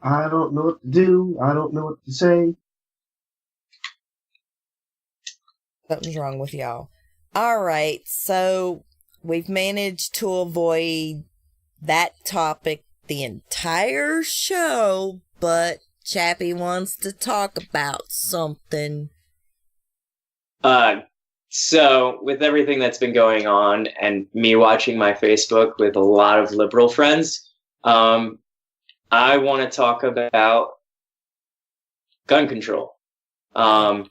I don't know what to do. I don't know what to say. Something's wrong with y'all. Alright, so we've managed to avoid that topic the entire show, but Chappie wants to talk about something. So, with everything that's been going on and me watching my Facebook with a lot of liberal friends, I want to talk about gun control. And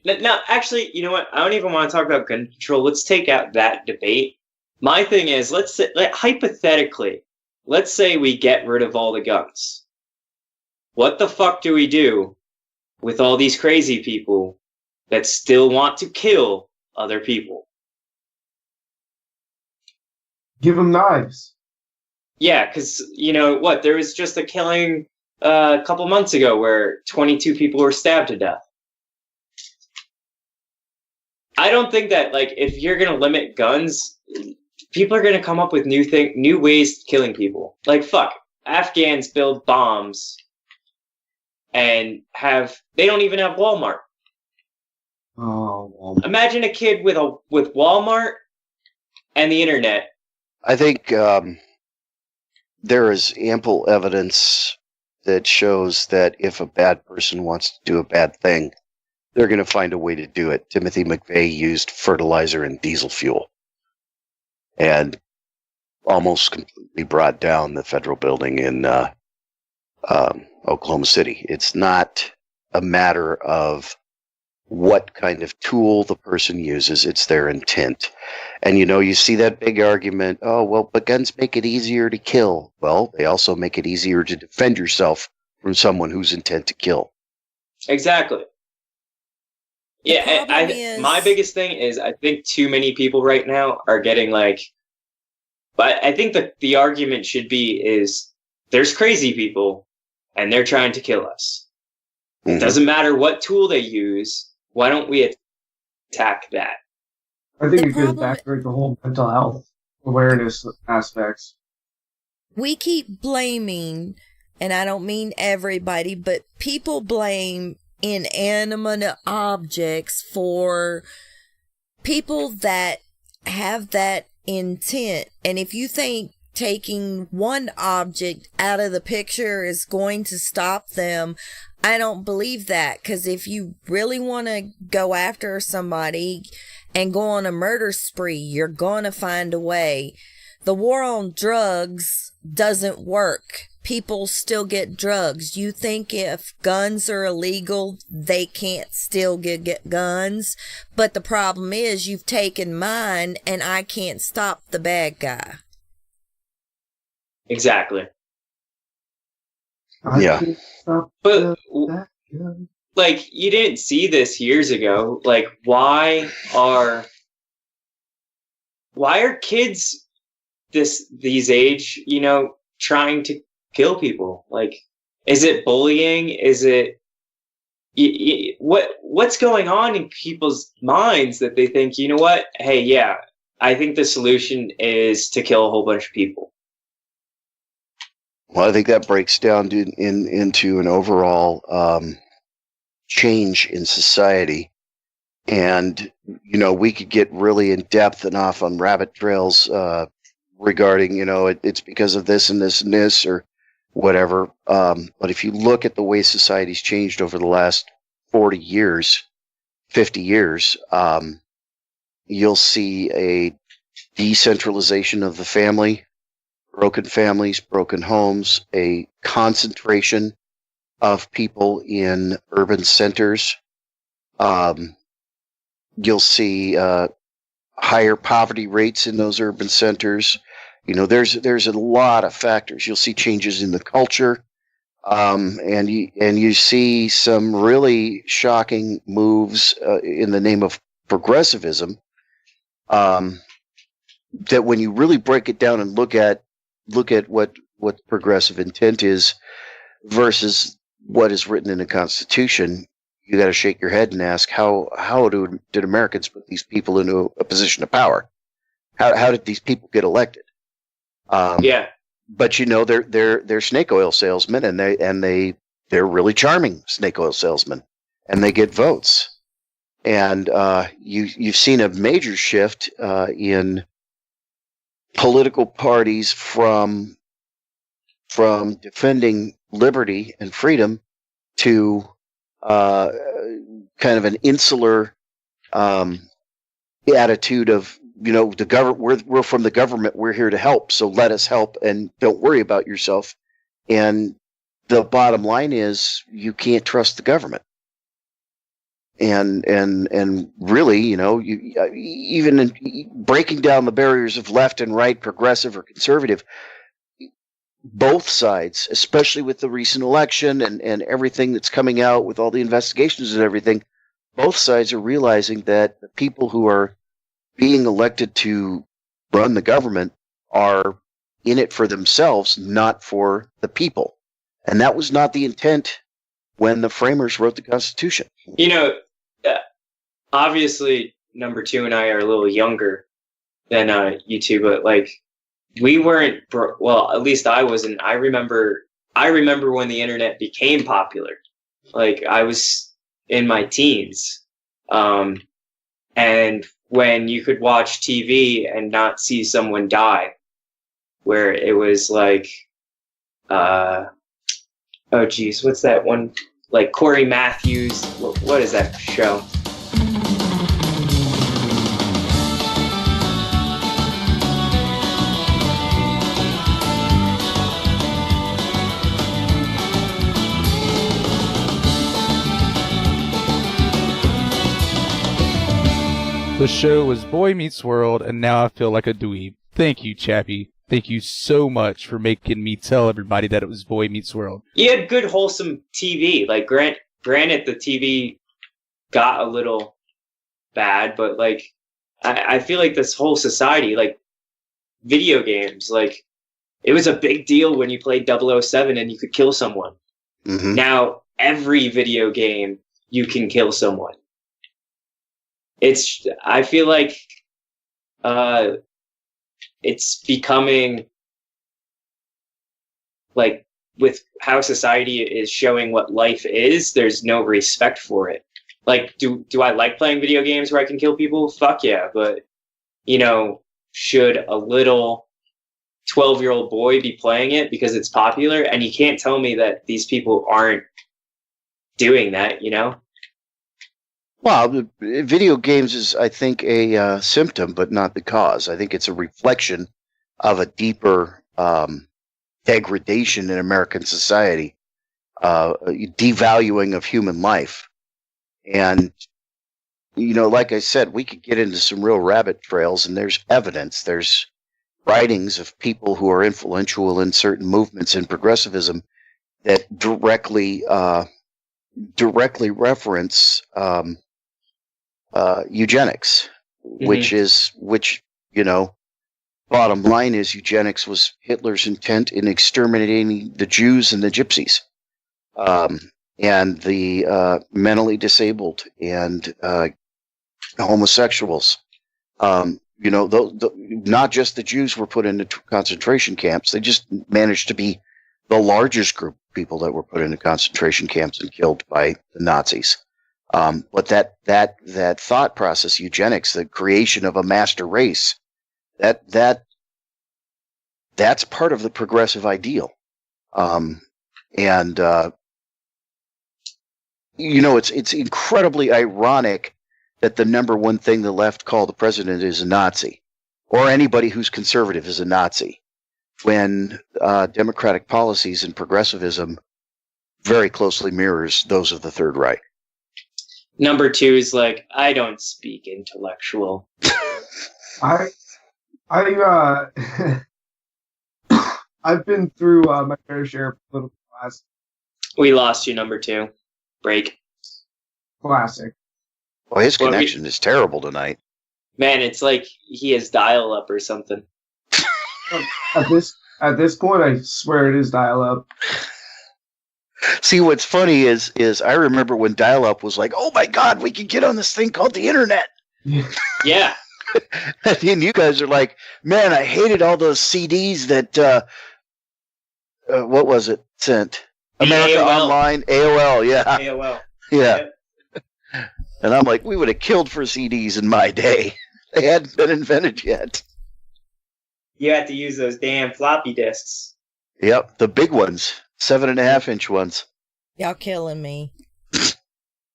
now, actually, you know what? I don't even want to talk about gun control. Let's take out that debate. My thing is, hypothetically, let's say we get rid of all the guns. What the fuck do we do with all these crazy people that still want to kill other people? Give them knives. Yeah, because, you know, what? There was just a killing a couple months ago where 22 people were stabbed to death. I don't think that, like, if you're going to limit guns, people are going to come up with new ways of killing people. Like, fuck. Afghans build bombs and they don't even have Walmart. Oh. Imagine a kid with Walmart and the internet. I think there is ample evidence that shows that if a bad person wants to do a bad thing, they're going to find a way to do it. Timothy McVeigh used fertilizer and diesel fuel and almost completely brought down the federal building in Oklahoma City. It's not a matter of what kind of tool the person uses, it's their intent. And you know, you see that big argument, oh, well, but guns make it easier to kill. Well, they also make it easier to defend yourself from someone whose intent to kill. Exactly. Yeah, my biggest thing is I think too many people right now are getting but I think that the argument should be is there's crazy people and they're trying to kill us. It doesn't matter what tool they use. Why don't we attack that? I think it goes back to the whole mental health awareness aspects. We keep blaming, and I don't mean everybody, but people blame inanimate objects for people that have that intent. And if you think taking one object out of the picture is going to stop them, I don't believe that, because if you really want to go after somebody and go on a murder spree, you're going to find a way. The war on drugs doesn't work. People still get drugs. You think if guns are illegal, they can't still get guns? But the problem is you've taken mine and I can't stop the bad guy. Exactly. Yeah. But, you didn't see this years ago. Like, why are kids these age, trying to kill people? Like, is it bullying? Is it what's going on in people's minds that they think, you know what? Hey, yeah, I think the solution is to kill a whole bunch of people. Well, I think that breaks down into an overall change in society. And, we could get really in depth and off on rabbit trails regarding, it's because of this and this and this, or whatever. But if you look at the way society's changed over the last 40 years, 50 years, you'll see a decentralization of the family, broken families, broken homes, a concentration of people in urban centers. You'll see higher poverty rates in those urban centers. There's a lot of factors. You'll see changes in the culture, and you see some really shocking moves in the name of progressivism. That when you really break it down and look at what progressive intent is versus what is written in the Constitution, you got to shake your head and ask how did Americans put these people into a position of power? How did these people get elected? Yeah. But they're snake oil salesmen, and they're really charming snake oil salesmen, and they get votes. And you've seen a major shift in political parties from defending liberty and freedom to kind of an insular attitude of, the government. We're from the government. We're here to help. So let us help, and don't worry about yourself. And the bottom line is, you can't trust the government. And really, even in breaking down the barriers of left and right, progressive or conservative, both sides, especially with the recent election and everything that's coming out with all the investigations and everything, both sides are realizing that the people who are being elected to run the government are in it for themselves, not for the people. And that was not the intent when the framers wrote the Constitution. Obviously, number two and I are a little younger than you two, but we weren't. Well, at least I wasn't. I remember when the internet became popular. I was in my teens, and when you could watch TV and not see someone die, where it was oh geez, what's that one? Corey Matthews. What is that show? The show was Boy Meets World, and now I feel like a dweeb. Thank you, Chappie. Thank you so much for making me tell everybody that it was Boy Meets World. You had good, wholesome TV. Granted, the TV got a little bad, but I feel like this whole society, video games, it was a big deal when you played 007 and you could kill someone. Mm-hmm. Now, every video game, you can kill someone. I feel like it's becoming with how society is showing what life is, there's no respect for it. Do I like playing video games where I can kill people? Fuck yeah. But, should a little 12-year-old boy be playing it because it's popular? And you can't tell me that these people aren't doing that, Well, video games is, I think, a symptom, but not the cause. I think it's a reflection of a deeper degradation in American society, devaluing of human life. And, like I said, we could get into some real rabbit trails, and there's evidence. There's writings of people who are influential in certain movements in progressivism that directly reference eugenics, Mm-hmm. which bottom line is eugenics was Hitler's intent in exterminating the Jews and the Gypsies, and the mentally disabled and homosexuals. Not just the Jews were put into concentration camps; they just managed to be the largest group of people that were put into concentration camps and killed by the Nazis. But that thought process, eugenics, the creation of a master race, that's part of the progressive ideal. And it's incredibly ironic that the number one thing the left call the president is a Nazi, or anybody who's conservative is a Nazi, when democratic policies and progressivism very closely mirrors those of the Third Reich. Number 2 is like, I don't speak intellectual. I've been through my fair share of political class. We lost you, number 2. Break. Classic. Well, his connection is terrible tonight. Man, it's like he has dial-up or something. At this point, I swear it is dial-up. See, what's funny is I remember when dial-up was like, oh my God, we can get on this thing called the internet. Yeah. And you guys are like, man, I hated all those CDs that, what was it, sent? America AOL. Online, AOL, yeah. AOL. Yeah. And I'm like, we would have killed for CDs in my day. They hadn't been invented yet. You had to use those damn floppy disks. Yep, the big ones, 7.5-inch ones. Y'all killing me.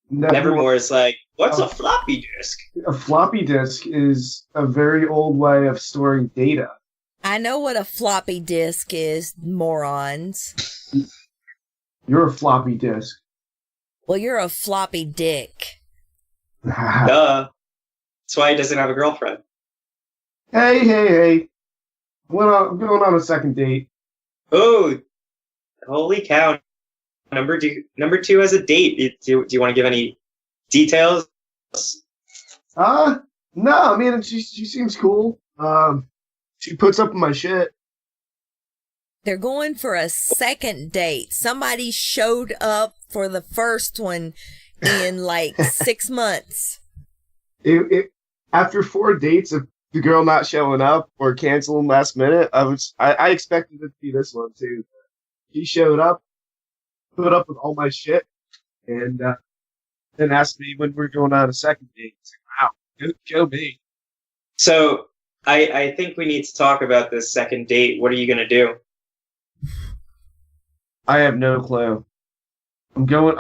Nevermore is like, what's a floppy disk? A floppy disk is a very old way of storing data. I know what a floppy disk is, morons. You're a floppy disk. Well, you're a floppy dick. Duh. That's why he doesn't have a girlfriend. Hey. I'm going on a second date. Oh, holy cow. Number 2 has a date. Do you want to give any details? No, I mean, she seems cool. She puts up with my shit. They're going for a second date. Somebody showed up for the first one in like 6 months. After 4 dates of the girl not showing up or canceling last minute, I expected it to be this one too. She showed up, put up with all my shit, and then asked me when we're going on a second date. Wow, go me. So I think we need to talk about this second date. What are you gonna do? I have no clue. I'm going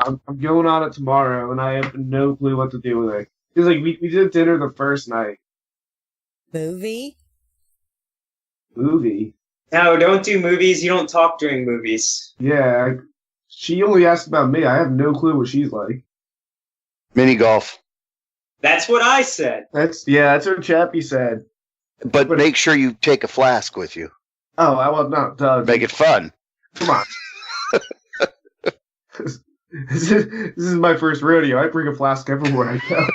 on it tomorrow, and I have no clue what to do with it. Because like we did dinner the first night. Movie? No, don't do movies. You don't talk during movies. Yeah, she only asked about me. I have no clue what she's like. Mini golf. That's what I said. That's what Chappie said. But make sure you take a flask with you. Oh, I will not. Make it fun. Come on. This is my first rodeo. I bring a flask everywhere I go.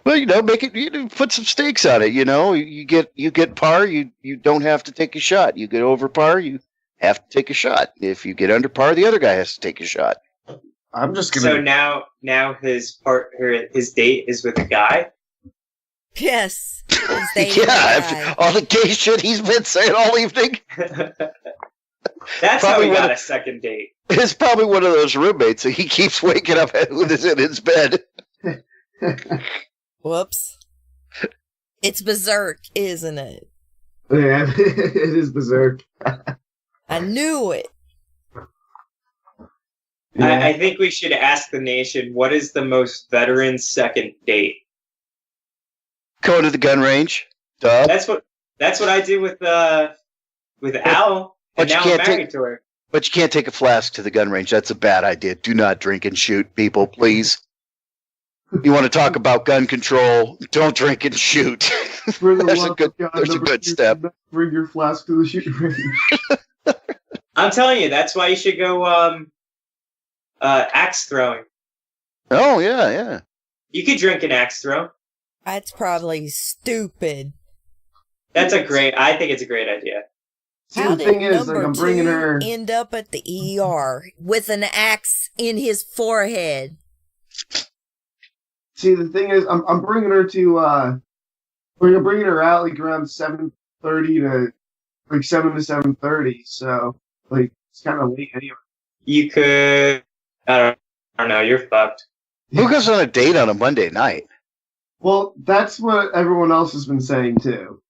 Well, make it. Put some stakes on it. You get par. You don't have to take a shot. You get over par. You have to take a shot. If you get under par, the other guy has to take a shot. I'm just gonna. So now his date is with a guy. Yes. Yeah. All the gay shit he's been saying all evening. That's probably how we got a second date. It's probably one of those roommates that he keeps waking up with in his bed. Whoops. It's berserk, isn't it? Yeah, it is berserk. I knew it. Yeah. I think we should ask the nation, what is the most veteran second date? Go to the gun range. Duh. That's what I did with Al. And now I'm married to her. But you can't take a flask to the gun range. That's a bad idea. Do not drink and shoot, people, please. You want to talk about gun control? Don't drink and shoot. There's a good step. Bring your flask to the shooting range. I'm telling you, that's why you should go axe throwing. Oh, yeah. You could drink an axe throw. That's probably stupid. I think it's a great idea. How the thing did is, number I'm bringing her. End up at the ER with an axe in his forehead? See, the thing is, I'm bringing her to. We're bringing her out like around 7:30 to like 7 to 7:30. So like it's kind of late anyway. You could. I don't know. You're fucked. Who goes on a date on a Monday night? Well, that's what everyone else has been saying too.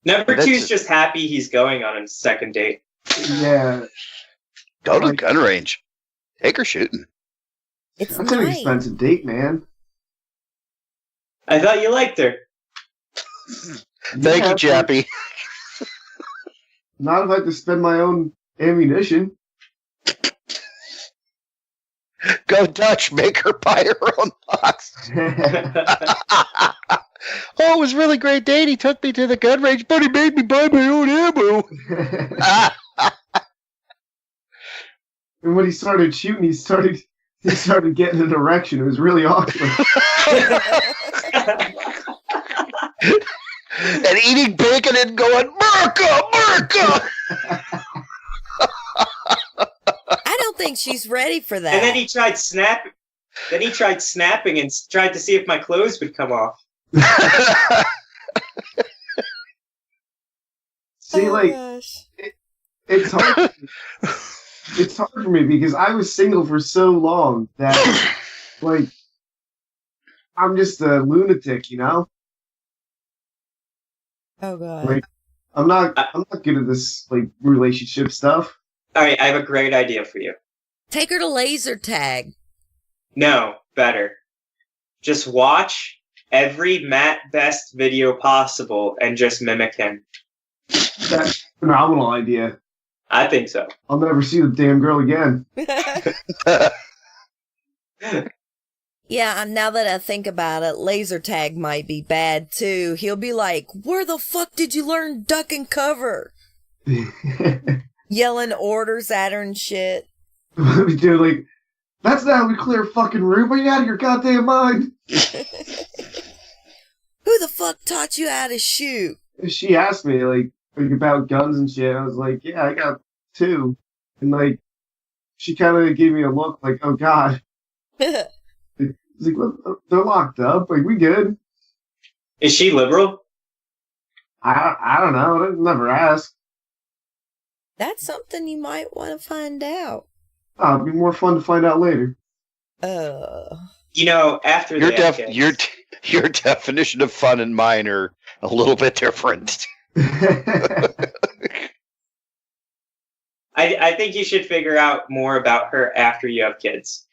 Number 2's just happy he's going on a second date. Yeah. Go to the gun range. Take her shooting. It's That's an expensive date, man. I thought you liked her. Thank you, Chappie. Not if I have to spend my own ammunition. Go Dutch, make her buy her own box. Oh, it was a really great date. He took me to the gun range, but he made me buy my own ammo. And when he started shooting, he started getting an erection. It was really awkward. And eating bacon and going, America, America! I don't think she's ready for that. And then he tried snapping. Then he tried snapping and tried to see if my clothes would come off. See, it's hard. It's hard for me because I was single for so long that, I'm just a lunatic, you know. Oh god. I'm not good at this relationship stuff. All right, I have a great idea for you. Take her to laser tag. No, better. Just watch every Matt Best video possible and just mimic him. That's a phenomenal idea. I think so. I'll never see the damn girl again. Yeah, now that I think about it, laser tag might be bad too. He'll be like, "Where the fuck did you learn duck and cover?" Yelling orders at her and shit. Dude, that's not how we clear a fucking room. Are you out of your goddamn mind? Who the fuck taught you how to shoot? She asked me, about guns and shit. I was like, yeah, I got 2. And, she kind of gave me a look like, oh, God. It's like, well, they're locked up. We good. Is she liberal? I don't know. I never asked. That's something you might want to find out. Oh, it'd be more fun to find out later. After your definition of fun and mine are a little bit different. I think you should figure out more about her after you have kids.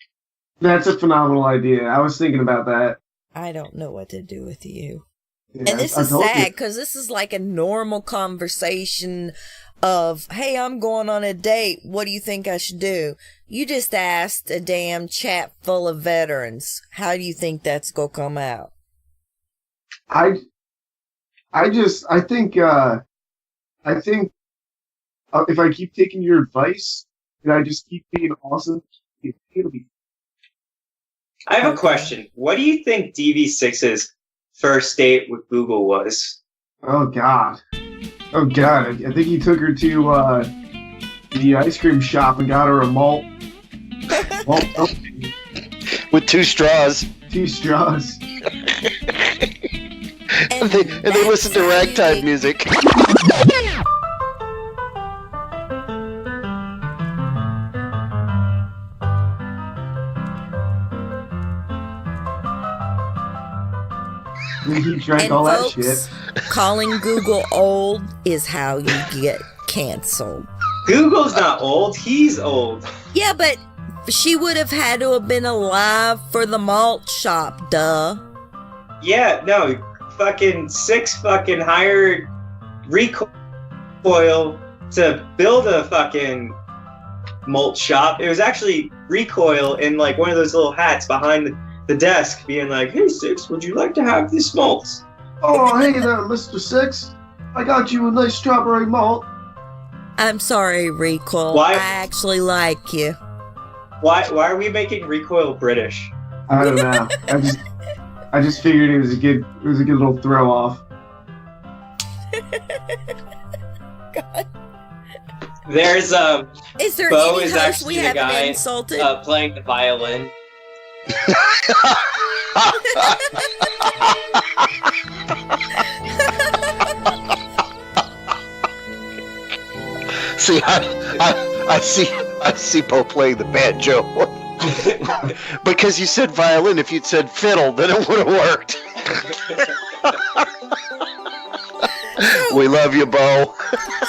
That's a phenomenal idea. I was thinking about that. I don't know what to do with you. Yeah, and this is sad because this is like a normal conversation of, hey, I'm going on a date. What do you think I should do? You just asked a damn chat full of veterans. How do you think that's going to come out? I think if I keep taking your advice and I just keep being awesome, it'll be. I have a question. What do you think DV6's first date with Google was? Oh God. I think he took her to the ice cream shop and got her a malt. With 2 straws. 2 straws. and they listen to ragtime music. He drank all folks, that shit. Calling Google old is how you get canceled. Google's not old. He's old. Yeah, but she would have had to have been alive for the malt shop, duh. Yeah, no. Fucking 6 fucking hired Recoil to build a fucking malt shop. It was actually Recoil in one of those little hats behind the desk being like, "Hey, 6, would you like to have this malt?" Oh, hey there, Mr. 6. I got you a nice strawberry malt. I'm sorry, Recoil. Why? I actually like you. Why are we making Recoil British? I don't know. I just figured it was a good little throw off. God. There's Is there Bo any is host actually we the haven't guy insulted? playing the violin. See, I see Bo playing the banjo. Because you said violin. If you'd said fiddle, then it would have worked. We love you, Bo.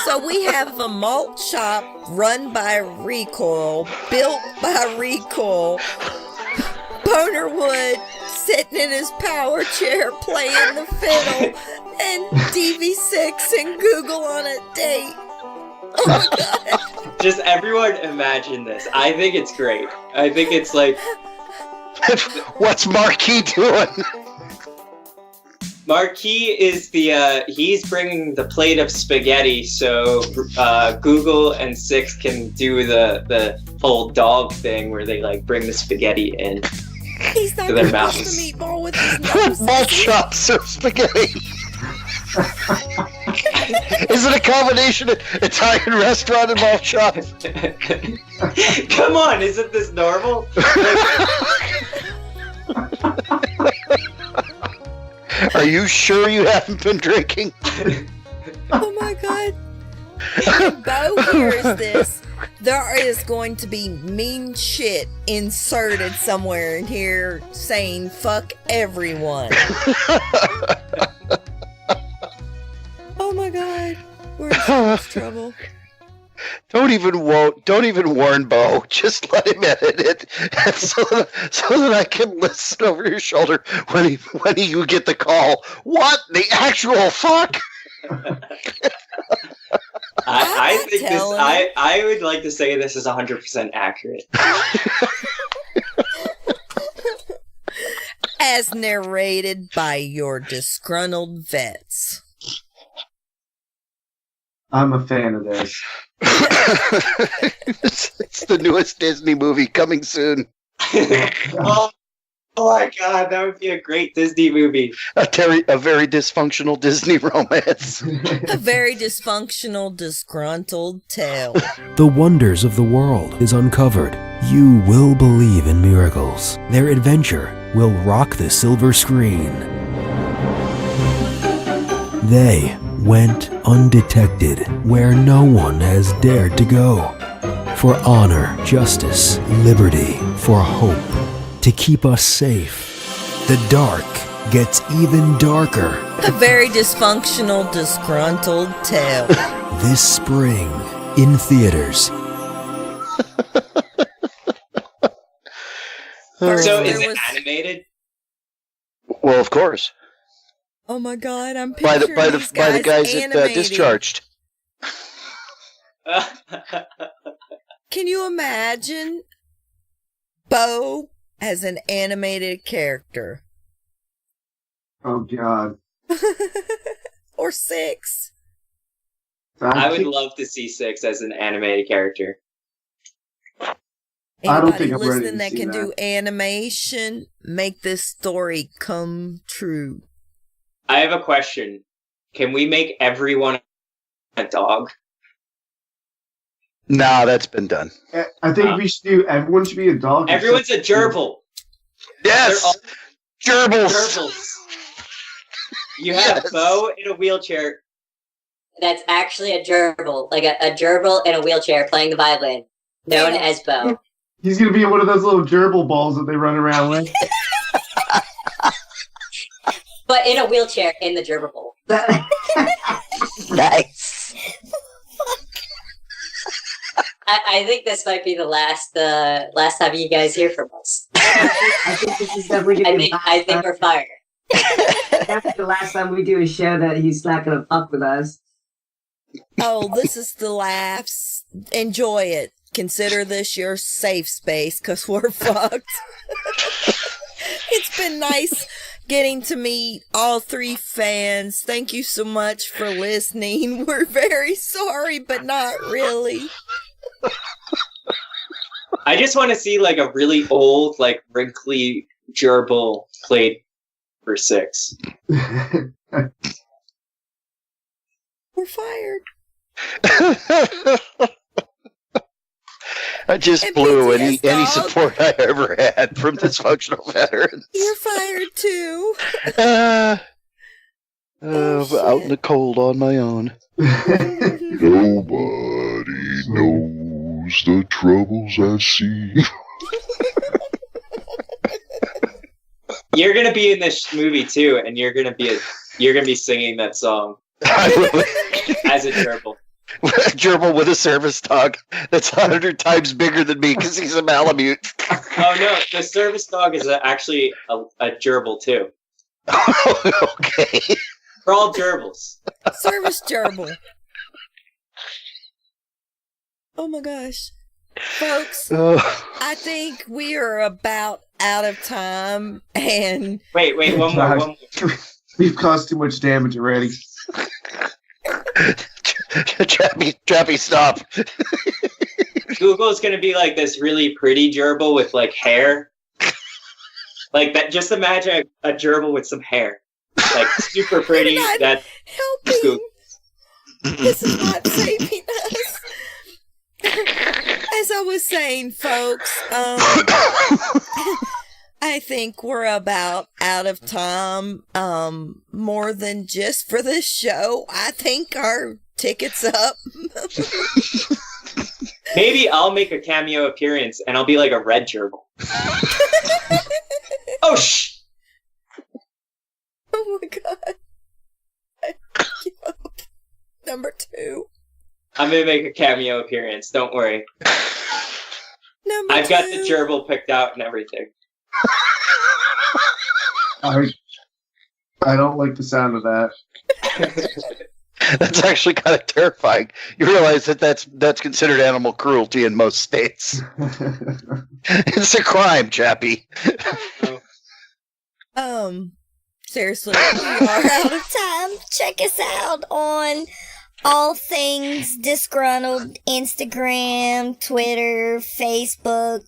So we have a malt shop run by Recoil, built by Recoil. Bonerwood sitting in his power chair playing the fiddle, and DV6 and Google on a date. Oh my god. Just everyone imagine this. I think it's great. I think it's like... What's Marquis doing? Marquis is he's bringing the plate of spaghetti so Google and Six can do the whole dog thing where they like bring the spaghetti in. He's not to their gonna mouths. push the meatball with his nose. Malt shop serves spaghetti. Is it a combination of Italian restaurant and malt shop? Come on, isn't this normal? Are you sure you haven't been drinking? Oh my god. When Bo hears this, there is going to be mean shit inserted somewhere in here saying fuck everyone. Oh my god. We're in so much trouble. Don't even warn Bo. Just let him edit it, so that I can listen over your shoulder when you get the call. What the actual fuck? I think this. I would like to say this is 100% accurate. As narrated by your disgruntled vets. I'm a fan of this. It's the newest Disney movie coming soon. Oh my god, that would be a great Disney movie. A very dysfunctional Disney romance. A very dysfunctional, disgruntled tale. The wonders of the world is uncovered. You will believe in miracles. Their adventure will rock the silver screen. They went undetected where no one has dared to go. For honor, justice, liberty, for hope, to keep us safe. The dark gets even darker. A very dysfunctional, disgruntled tale. This spring, in theaters. So is it animated? Well, of course. Oh my god, I'm By picturing the guys at Discharged. Can you imagine Bo as an animated character? Oh god. Or Six. I would love to see Six as an animated character. I don't Anybody think I'm ready listening to that see can that. do animation, make this story come true. I have a question. Can we make everyone a dog? Nah, that's been done. I think we should do. Everyone should be a dog. Everyone's a gerbil. Yes! Gerbils! Gerbils. You have Bo in a wheelchair. That's actually a gerbil, like a gerbil in a wheelchair playing the violin, known as Bo. He's gonna be one of those little gerbil balls that they run around with. But in a wheelchair in the gerbil bowl. Nice. I think this might be the last time you guys hear from us. I think this is definitely gonna be I think we're fired. That's the last time we do a show that he's not gonna fuck with us. Oh, this is the laughs. Enjoy it. Consider this your safe space, because we're fucked. It's been nice getting to meet all three fans. Thank you so much for listening. We're very sorry, but not really. I just want to see like a really old, like wrinkly gerbil played for Six. We're fired. I just And blew any PTSDog. support I ever had from dysfunctional veterans. You're fired too. Out in the cold on my own. Nobody knows the troubles I see. You're gonna be in this movie too, and you're gonna be singing that song. As a gerbil. A gerbil with a service dog that's 100 times bigger than me because he's a Malamute. Oh no, the service dog is actually a gerbil too. Okay. We're all gerbils. Service gerbil. Oh my gosh. Folks, I think we are about out of time, and... Wait, one more. We've caused too much damage already. Chappy, stop. Google's gonna be like this really pretty gerbil with like hair. Like that. Just imagine a gerbil with some hair. Like super pretty. That's helping. This is not saving us. As I was saying, folks, I think we're about out of time. More than just for this show. I think our ticket's up. Maybe I'll make a cameo appearance and I'll be like a red gerbil. Oh, shh! Oh my god. I give up. Number 2. I'm gonna make a cameo appearance, don't worry. I've got the gerbil picked out and everything. I don't like the sound of that. That's actually kind of terrifying. You realize that's considered animal cruelty in most states. It's a crime, Chappie. Seriously, we are out of time. Check us out on all things Disgruntled, Instagram, Twitter, Facebook,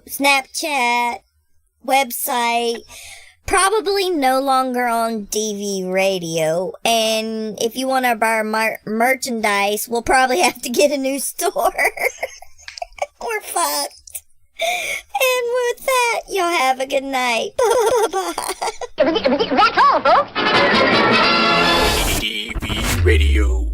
Snapchat, website. Probably no longer on DV Radio. And if you want to buy our merchandise, we'll probably have to get a new store. We're fucked. And with that, y'all have a good night. Bye-bye. That's all, folks. DV Radio.